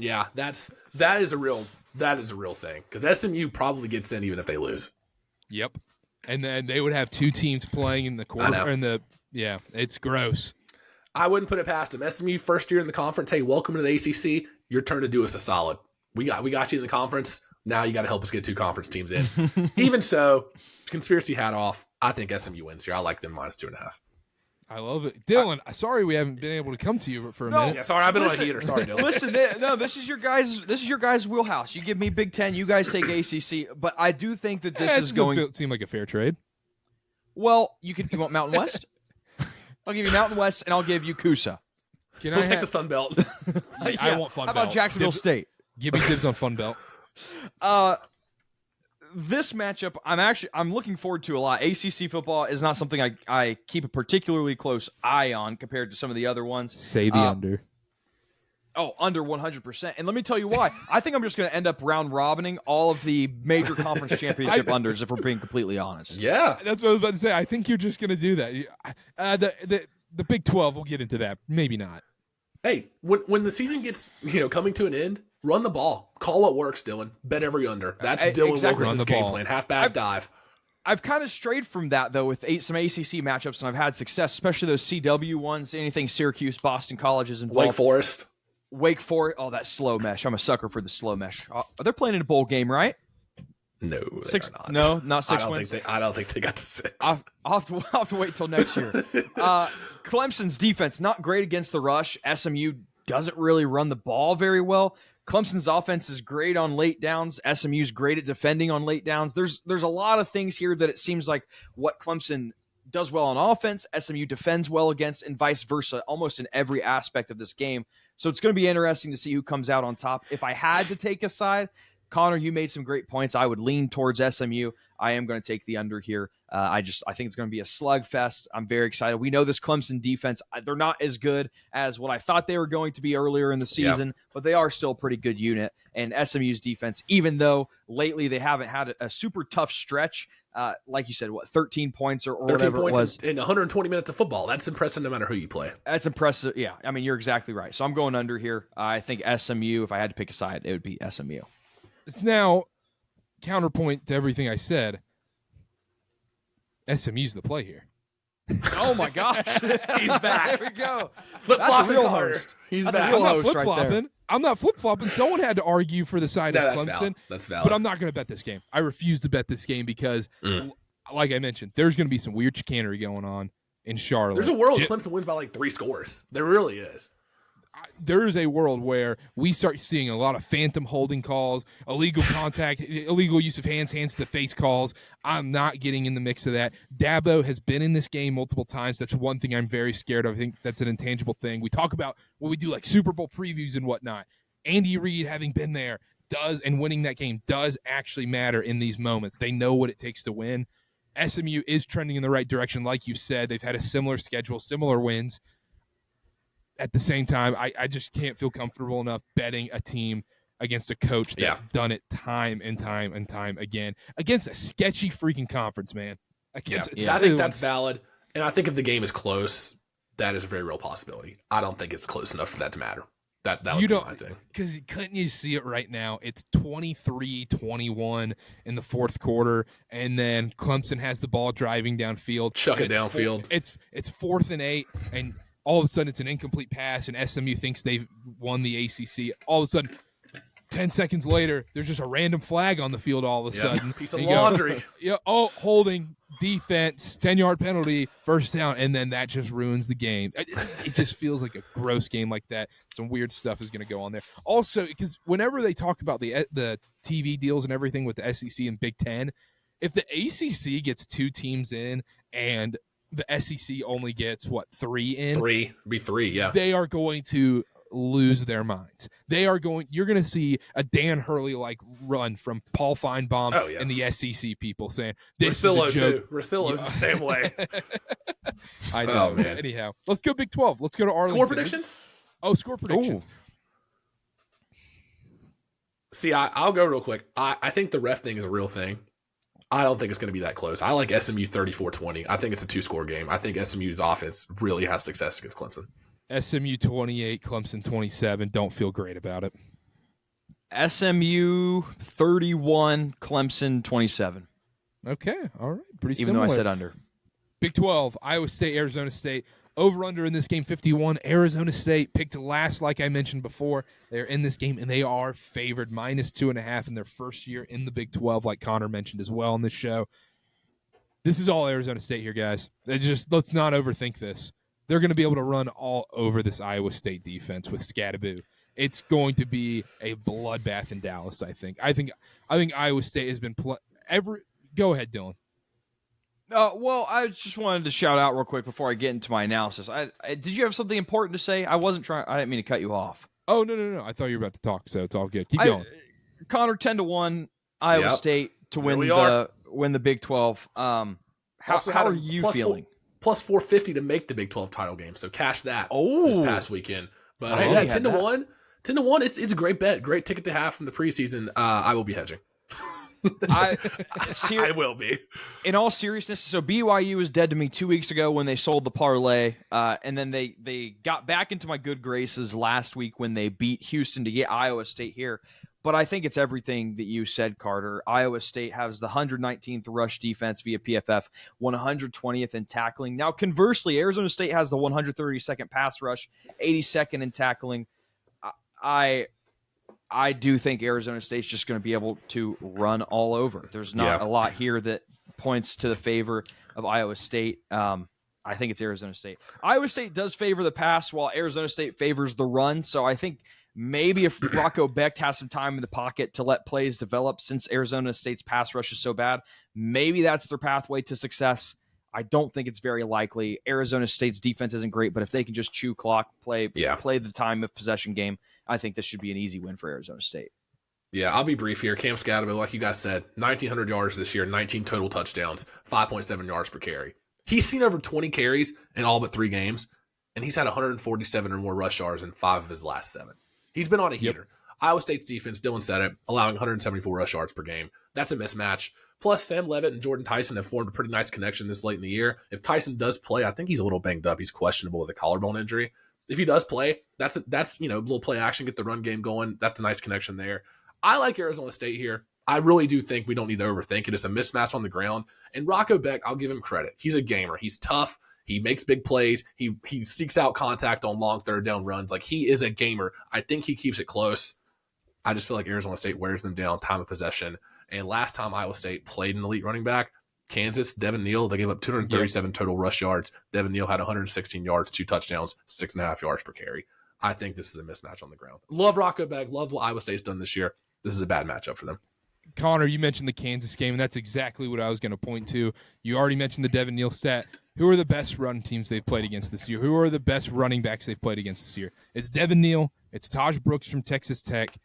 S3: Yeah, that is a real thing because SMU probably gets in even if they lose.
S1: Yep, and then they would have 2 teams playing in the quarter. It's gross.
S3: I wouldn't put it past them. SMU first year in the conference. Hey, welcome to the ACC. Your turn to do us a solid. We got you in the conference. Now you got to help us get 2 conference teams in. Even so, conspiracy hat off. I think SMU wins here. I like them minus 2.5.
S1: I love it. Dylan, sorry we haven't been able to come to you for a minute.
S3: Yeah, sorry, I've been on a heater. Sorry, Dylan.
S2: Listen, this is your guys' wheelhouse. You give me Big Ten, you guys take ACC, but I do think that this is going
S1: to seem like a fair trade.
S2: Well, you want Mountain West? I'll give you Mountain West, and I'll give you Coosa.
S3: We'll take the Sun Belt.
S1: I want Fun Belt.
S2: How about Jacksonville State?
S1: Give me dibs on Fun Belt.
S2: This matchup, I'm looking forward to a lot. ACC football is not something I keep a particularly close eye on compared to some of the other ones.
S1: Say the under.
S2: Oh, under 100%. And let me tell you why. I think I'm just going to end up round robining all of the major conference championship unders, if we're being completely honest.
S3: Yeah,
S1: that's what I was about to say. I think you're just going to do that. The Big 12, we'll get into that. Maybe not.
S3: Hey, when the season gets coming to an end, run the ball. Call what works, Dylan. Bet every under. That's Dylan Wilkerson's game plan. Half-back dive.
S2: I've kind of strayed from that, though, with some ACC matchups, and I've had success, especially those CW ones, anything Syracuse, Boston College is involved.
S3: Wake Forest.
S2: Oh, that slow mesh. I'm a sucker for the slow mesh. They're playing in a bowl game, right?
S3: No, they
S2: Six?
S3: are not.
S2: No, not 6
S3: I
S2: wins.
S3: don't think they got to 6.
S2: I'll have to wait till next year. Clemson's defense, not great against the rush. SMU doesn't really run the ball very well. Clemson's offense is great on late downs. SMU's great at defending on late downs. There's a lot of things here that it seems like what Clemson does well on offense, SMU defends well against, and vice versa, almost in every aspect of this game. So it's going to be interesting to see who comes out on top. If I had to take a side, Connor, you made some great points. I would lean towards SMU. I am going to take the under here. I think it's going to be a slugfest. I'm very excited. We know this Clemson defense, they're not as good as what I thought they were going to be earlier in the season, but they are still a pretty good unit. And SMU's defense, even though lately they haven't had a super tough stretch, like you said, 13 points or 13 whatever
S3: points
S2: it was.
S3: in 120 minutes of football. That's impressive no matter who you play.
S2: That's impressive. Yeah, I mean, you're exactly right. So I'm going under here. I think SMU, if I had to pick a side, it would be SMU.
S1: Now, counterpoint to everything I said, SMU's the play here.
S2: Oh my gosh.
S3: He's back.
S2: There we go.
S3: Flip-flopping
S2: real
S3: Carter.
S2: host.
S3: He's
S2: That's a
S3: back.
S2: real
S1: I'm not
S2: host right
S1: flip-flopping.
S2: there.
S1: I'm not flip-flopping. Someone had to argue for the side
S3: No,
S1: of
S3: that's
S1: Clemson.
S3: valid. That's valid.
S1: But I'm not going to bet this game. I refuse to bet this game because, like I mentioned, there's going to be some weird chicanery going on in Charlotte.
S3: There's a world Clemson wins by like 3 scores. There really is.
S1: There is a world where we start seeing a lot of phantom holding calls, illegal contact, illegal use of hands to the face calls. I'm not getting in the mix of that. Dabo has been in this game multiple times. That's one thing I'm very scared of. I think that's an intangible thing. We talk about what we do, like Super Bowl previews and whatnot. Andy Reid, having been there, and winning that game does actually matter in these moments. They know what it takes to win. SMU is trending in the right direction. Like you said, they've had a similar schedule, similar wins. At the same time, I just can't feel comfortable enough betting a team against a coach that's done it time and time and time again against a sketchy freaking conference, man.
S3: I think that's valid. And I think if the game is close, that is a very real possibility. I don't think it's close enough for that to matter. That would be my thing.
S1: Because couldn't you see it right now? It's 23-21 in the fourth quarter, and then Clemson has the ball driving downfield.
S3: Chuck it downfield.
S1: It's 4th and 8, and all of a sudden it's an incomplete pass, and SMU thinks they've won the ACC. All of a sudden, 10 seconds later, there's just a random flag on the field all of a sudden.
S3: Piece of laundry.
S1: Holding, defense, 10-yard penalty, first down, and then that just ruins the game. It just feels like a gross game like that. Some weird stuff is going to go on there. Also, because whenever they talk about the TV deals and everything with the SEC and Big Ten, if the ACC gets 2 teams in and the SEC only gets 3 in?
S3: 3, be 3, yeah.
S1: They are going to lose their minds. You're going to see a Dan Hurley like run from Paul Feinbaum and the SEC people saying this is a joke.
S3: Russillo's the same way.
S1: I know.
S3: Oh, man.
S1: Anyhow, let's go Big 12. Let's go to Arlington.
S3: Score predictions?
S1: Score predictions.
S3: See, I'll go real quick. I think the ref thing is a real thing. I don't think it's going to be that close. I like SMU 34-20. I think it's a 2-score game. I think SMU's offense really has success against Clemson.
S1: SMU 28, Clemson 27. Don't feel great about it.
S2: SMU 31, Clemson 27.
S1: Okay, all right. Pretty
S2: Even
S1: similar.
S2: though I said under.
S1: Big 12, Iowa State, Arizona State. Over-under in this game, 51. Arizona State picked last, like I mentioned before. They're in this game, and they are favored -2.5 in their first year in the Big 12, like Connor mentioned as well on this show. This is all Arizona State here, guys. Let's not overthink this. They're going to be able to run all over this Iowa State defense with Scadaboo. It's going to be a bloodbath in Dallas, I think. I think Iowa State has been Go ahead, Dylan.
S2: Well, I just wanted to shout out real quick before I get into my analysis. Did you have something important to say? I didn't mean to cut you off.
S1: Oh, no. I thought you were about to talk, so it's all good. Keep going.
S2: Connor, 10-1, Iowa State to win the Big 12. How are you feeling?
S3: Plus 450 to make the Big 12 title game. So cash that this past weekend. But 10-1. 10-1, it's a great bet. Great ticket to have from the preseason. I will be hedging.
S2: I
S3: will be.
S2: In all seriousness, so BYU was dead to me 2 weeks ago when they sold the parlay, and then they got back into my good graces last week when they beat Houston to get Iowa State here. But I think it's everything that you said, Carter. Iowa State has the 119th rush defense via PFF, 120th in tackling. Now, conversely, Arizona State has the 132nd pass rush, 82nd in tackling. I do think Arizona State's just going to be able to run all over. There's not a lot here that points to the favor of Iowa State. I think it's Arizona State. Iowa State does favor the pass while Arizona State favors the run. So I think maybe if Rocco Becht has some time in the pocket to let plays develop, since Arizona State's pass rush is so bad, maybe that's their pathway to success. I don't think it's very likely. Arizona State's defense isn't great, but if they can just chew clock, play the time of possession game, I think this should be an easy win for Arizona State.
S3: Yeah, I'll be brief here. Cam Scatterbill, like you guys said, 1,900 yards this year, 19 total touchdowns, 5.7 yards per carry. He's seen over 20 carries in all but 3 games, and he's had 147 or more rush yards in 5 of his last 7. He's been on a heater. Iowa State's defense, Dylan said it, allowing 174 rush yards per game. That's a mismatch. Plus, Sam Levitt and Jordan Tyson have formed a pretty nice connection this late in the year. If Tyson does play, I think he's a little banged up. He's questionable with a collarbone injury. If he does play, that's a little play action, get the run game going. That's a nice connection there. I like Arizona State here. I really do think we don't need to overthink it. It's a mismatch on the ground. And Rocco Becht, I'll give him credit. He's a gamer. He's tough. He makes big plays. He seeks out contact on long third down runs. Like, he is a gamer. I think he keeps it close. I just feel like Arizona State wears them down, time of possession. And last time Iowa State played an elite running back, Kansas, Devin Neal, they gave up 237 total rush yards. Devin Neal had 116 yards, 2 touchdowns, 6.5 yards per carry. I think this is a mismatch on the ground. Love Rocco Becht. Love what Iowa State's done this year. This is a bad matchup for them.
S1: Connor, you mentioned the Kansas game, and that's exactly what I was going to point to. You already mentioned the Devin Neal stat. Who are the best run teams they've played against this year? Who are the best running backs they've played against this year? It's Devin Neal, it's Taj Brooks from Texas Tech,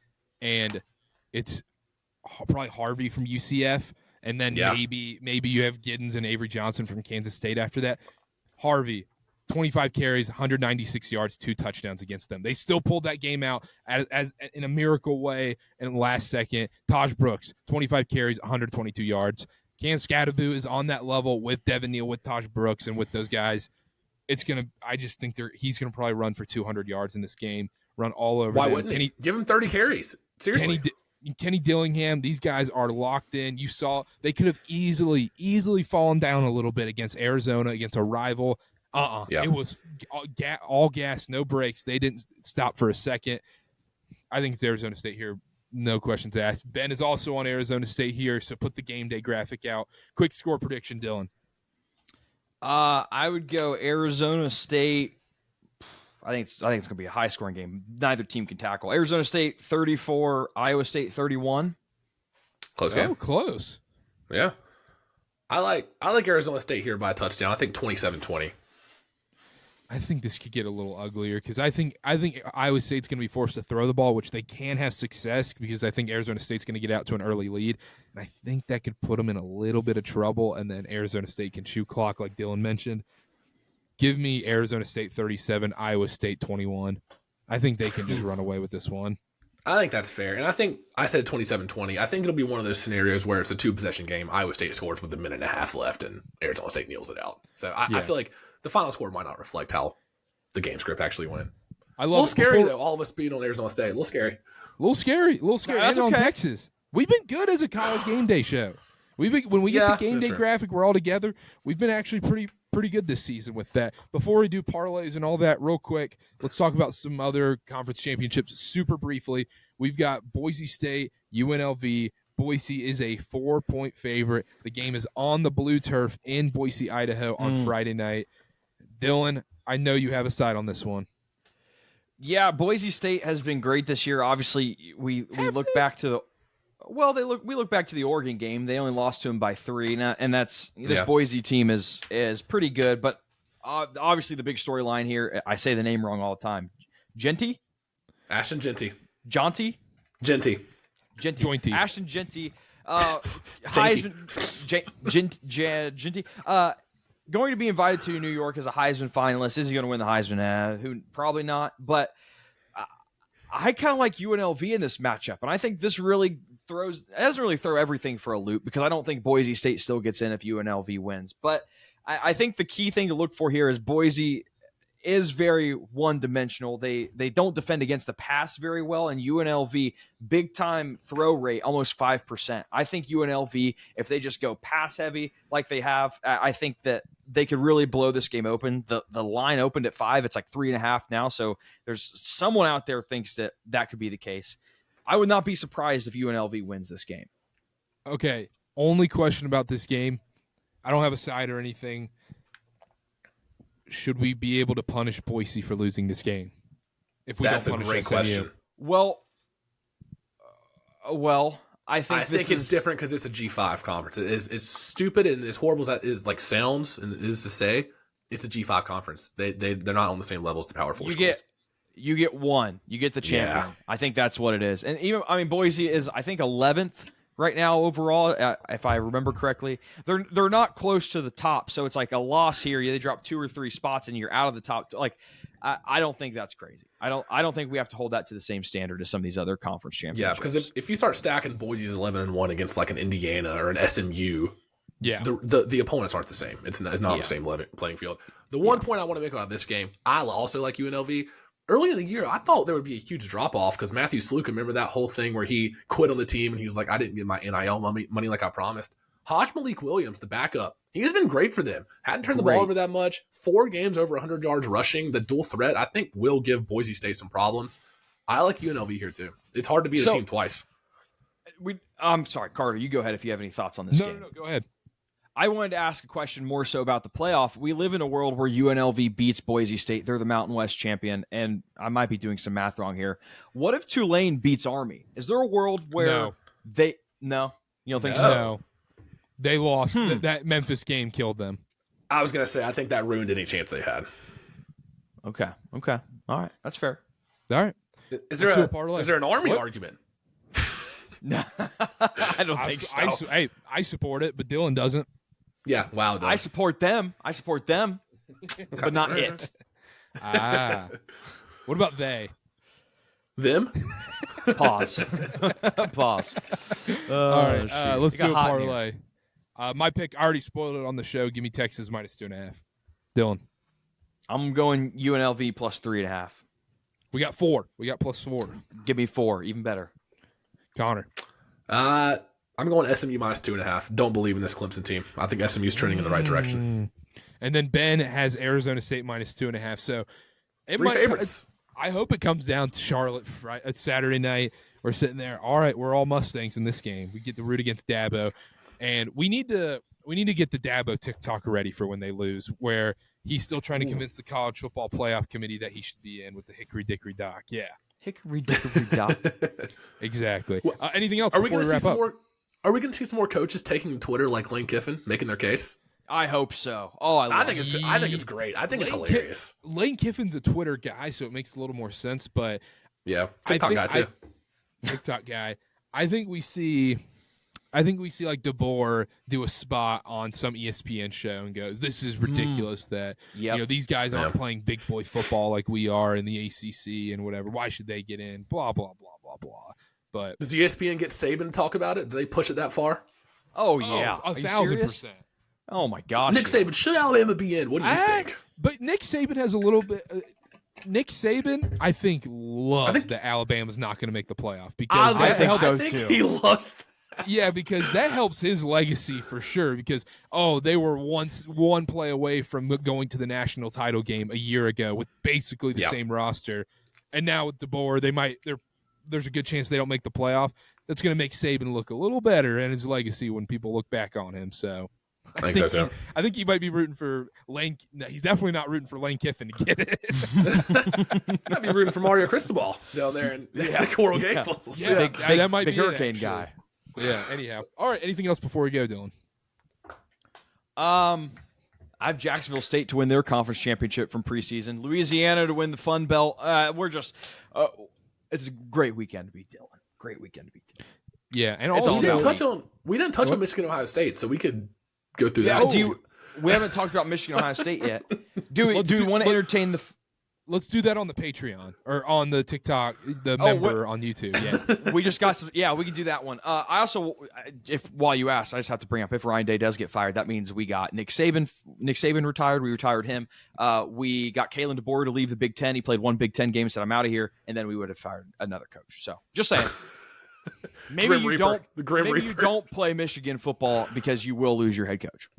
S1: and it's probably Harvey from UCF, and then maybe you have Giddens and Avery Johnson from Kansas State after that. Harvey, 25 carries, 196 yards, 2 touchdowns against them. They still pulled that game out as in a miracle way in the last second. Taj Brooks, 25 carries, 122 yards. Cam Scatterbill is on that level with Devin Neal, with Taj Brooks, and with those guys. I just think he's gonna probably run for 200 yards in this game, run all over.
S3: Why wouldn't he? Give him 30 carries. Seriously.
S1: Kenny Dillingham, these guys are locked in. You saw they could have easily fallen down a little bit against Arizona, against a rival. It was all gas, no brakes. They didn't stop for a second. I think it's Arizona State here. No questions asked. Ben is also on Arizona State here, so put the game day graphic out. Quick score prediction, Dylan.
S2: I would go Arizona State. I think it's going to be a high-scoring game. Neither team can tackle. Arizona State 34, Iowa State 31.
S3: Close game.
S1: Oh, close.
S3: Yeah. I like Arizona State here by a touchdown. I think 27-20.
S1: I think this could get a little uglier because I think Iowa State's going to be forced to throw the ball, which they can have success because I think Arizona State's going to get out to an early lead, and I think that could put them in a little bit of trouble, and then Arizona State can shoot clock like Dylan mentioned. Give me Arizona State 37, Iowa State 21. I think they can just run away with this one.
S3: I think that's fair, and I think I said 27-20. I think it'll be one of those scenarios where it's a 2-possession game. Iowa State scores with a minute and a half left, and Arizona State kneels it out. So I feel like the final score might not reflect how the game script actually went.
S1: I love
S3: a little scary, though, all of us being on Arizona State. A little scary.
S1: A little scary. No, and on Texas. We've been good as a college game day show. When we get the game day graphic, we're all together. We've been actually pretty good this season with that. Before we do parlays and all that, real quick, let's talk about some other conference championships super briefly. We've got Boise State, UNLV. Boise is a 4-point favorite. The game is on the blue turf in Boise, Idaho on Friday night. Dylan, I know you have a side on this one.
S2: Yeah, Boise State has been great this year. Obviously, we look back to we look back to the Oregon game. They only lost to them by 3, and that's this Boise team is pretty good. But obviously, the big storyline here, I say the name wrong all the time. Genty,
S3: Ashton Genty,
S2: Jonty,
S3: Genty,
S1: Jointy,
S2: Ashton Genty, Heisman, Genty. Going to be invited to New York as a Heisman finalist. Is he going to win the Heisman? Who probably not. But I kind of like UNLV in this matchup, and I think this really doesn't really throw everything for a loop because I don't think Boise State still gets in if UNLV wins. But I think the key thing to look for here is Boise is very one-dimensional. They don't defend against the pass very well, and UNLV, big-time throw rate, almost 5%. I think UNLV, if they just go pass-heavy like they have, I think that they could really blow this game open. The line opened at 5. It's like 3.5 now, so there's someone out there thinks that could be the case. I would not be surprised if UNLV wins this game.
S1: Okay, only question about this game. I don't have a side or anything. Should we be able to punish Boise for losing this game? If we
S3: That's
S1: don't
S3: a
S1: punish
S3: great
S1: SMU?
S3: question.
S2: Well, I think
S3: it's different because it's a G5 conference. It is as stupid and as horrible as that is, like sounds and is to say, it's a G5 conference. They're not on the same level as the Power 4 schools.
S2: You get one. You get the champion.
S3: Yeah.
S2: I think that's what it is. And even Boise is, I think, 11th right now overall, if I remember correctly. They're not close to the top, so it's like a loss here. They drop 2 or 3 spots, and you're out of the top. Like, I don't think that's crazy. I don't think we have to hold that to the same standard as some of these other conference championships.
S3: Yeah, because if you start stacking Boise's 11-1 against like an Indiana or an SMU, the opponents aren't the same. It's not on the same playing field. The one point I want to make about this game, I also like UNLV. Early in the year, I thought there would be a huge drop-off because Matthew Sluka, remember that whole thing where he quit on the team and he was like, I didn't get my NIL money like I promised. Hajj Malik Williams, the backup, he has been great for them. Hadn't turned the ball over that much. 4 games over 100 yards rushing. The dual threat, I think, will give Boise State some problems. I like UNLV here, too. It's hard to beat a team twice.
S2: I'm sorry, Carter, you go ahead if you have any thoughts on this game.
S1: No, go ahead.
S2: I wanted to ask a question more so about the playoff. We live in a world where UNLV beats Boise State. They're the Mountain West champion, and I might be doing some math wrong here. What if Tulane beats Army? Is there a world where they – no? You don't think so?
S1: No. They lost. That Memphis game killed them.
S3: I was going to say, I think that ruined any chance they had.
S2: Okay. All right. That's fair.
S1: All right.
S3: Is there an Army argument?
S2: No, I don't think so.
S1: I support it, but Dylan doesn't.
S3: Yeah, wow.
S2: I support them, but not it.
S1: What about they?
S3: Them?
S2: Pause.
S1: All right, let's do a parlay. My pick, I already spoiled it on the show. Give me Texas minus 2.5. Dylan.
S2: I'm going UNLV plus 3.5.
S1: We got 4. We got plus 4.
S2: Give me 4, even better.
S1: Connor.
S3: I'm going SMU minus 2.5. Don't believe in this Clemson team. I think SMU's trending in the right direction.
S1: And then Ben has Arizona State minus 2.5. So
S3: Three favorites.
S1: I hope it comes down to Charlotte It's Saturday night. We're sitting there. All right, we're all Mustangs in this game. We get to root against Dabo, and we need to get the Dabo TikTok ready for when they lose, where he's still trying to convince the college football playoff committee that he should be in with the Hickory Dickory Dock. Yeah,
S2: Hickory Dickory Dock.
S1: Exactly. Anything else?
S3: Are we going to
S1: see
S3: some more? Are we going to see some more coaches taking Twitter like Lane Kiffin, making their case?
S2: I hope so. Oh, I think
S3: it's great. I think it's hilarious.
S1: Lane Kiffin's a Twitter guy, so it makes a little more sense. But
S3: yeah, TikTok guy too.
S1: TikTok guy. I think we see like DeBoer do a spot on some ESPN show and goes, "This is ridiculous that these guys aren't playing big boy football like we are in the ACC and whatever. Why should they get in? Blah blah blah blah blah." But
S3: does ESPN get Saban to talk about it? Do they push it that far?
S2: Oh yeah,
S1: 1,000%.
S2: Oh my gosh,
S3: Nick Saban, should Alabama be in? What do you think?
S1: But Nick Saban has a little bit. Nick Saban, I think, loves that Alabama's not going to make the playoff because
S2: I think so
S3: too.
S2: Too.
S3: He loves that.
S1: Yeah, because that helps his legacy for sure. Because they were once one play away from going to the national title game a year ago with basically the same roster, and now with DeBoer, there's a good chance they don't make the playoff. That's going to make Saban look a little better and his legacy when people look back on him. So.
S3: I think so too.
S1: I think he might be rooting for Lane. No, he's definitely not rooting for Lane Kiffin to get it.
S3: I'd be rooting for Mario Cristobal down there in the Coral Gables.
S1: Yeah, that might
S2: big
S1: be
S2: hurricane
S1: it,
S2: guy.
S1: Yeah. Anyhow, all right. Anything else before we go, Dylan?
S2: I have Jacksonville State to win their conference championship from preseason. Louisiana to win the Fun Belt. It's a great weekend to beat Dylan. Great weekend to beat Dylan.
S1: Yeah, and
S2: It's
S1: also
S3: we didn't touch on Michigan, Ohio State, so we could go through that.
S2: We haven't talked about Michigan, Ohio State yet. Do we want to entertain the?
S1: Let's do that on the Patreon or on the TikTok, the member on YouTube. Yeah,
S2: we just got some. Yeah, we can do that one. I also, while you ask, I just have to bring up if Ryan Day does get fired, that means we got Nick Saban. Nick Saban retired. We retired him. We got Kalen DeBoer to leave the Big Ten. He played one Big Ten game, said I'm out of here, and then we would have fired another coach. So just saying. Maybe you don't play Michigan football because you will lose your head coach.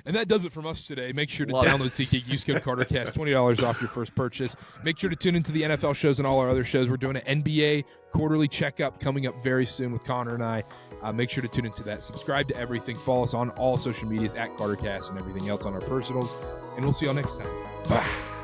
S1: And that does it from us today. Make sure to
S2: Love it.
S1: download SeatGeek, use code KarterKast, $20 off your first purchase. Make sure to tune into the NFL shows and all our other shows. We're doing an NBA quarterly checkup coming up very soon with Connor and I. Make sure to tune into that. Subscribe to everything. Follow us on all social medias at KarterKast and everything else on our personals. And we'll see y'all next time. Bye.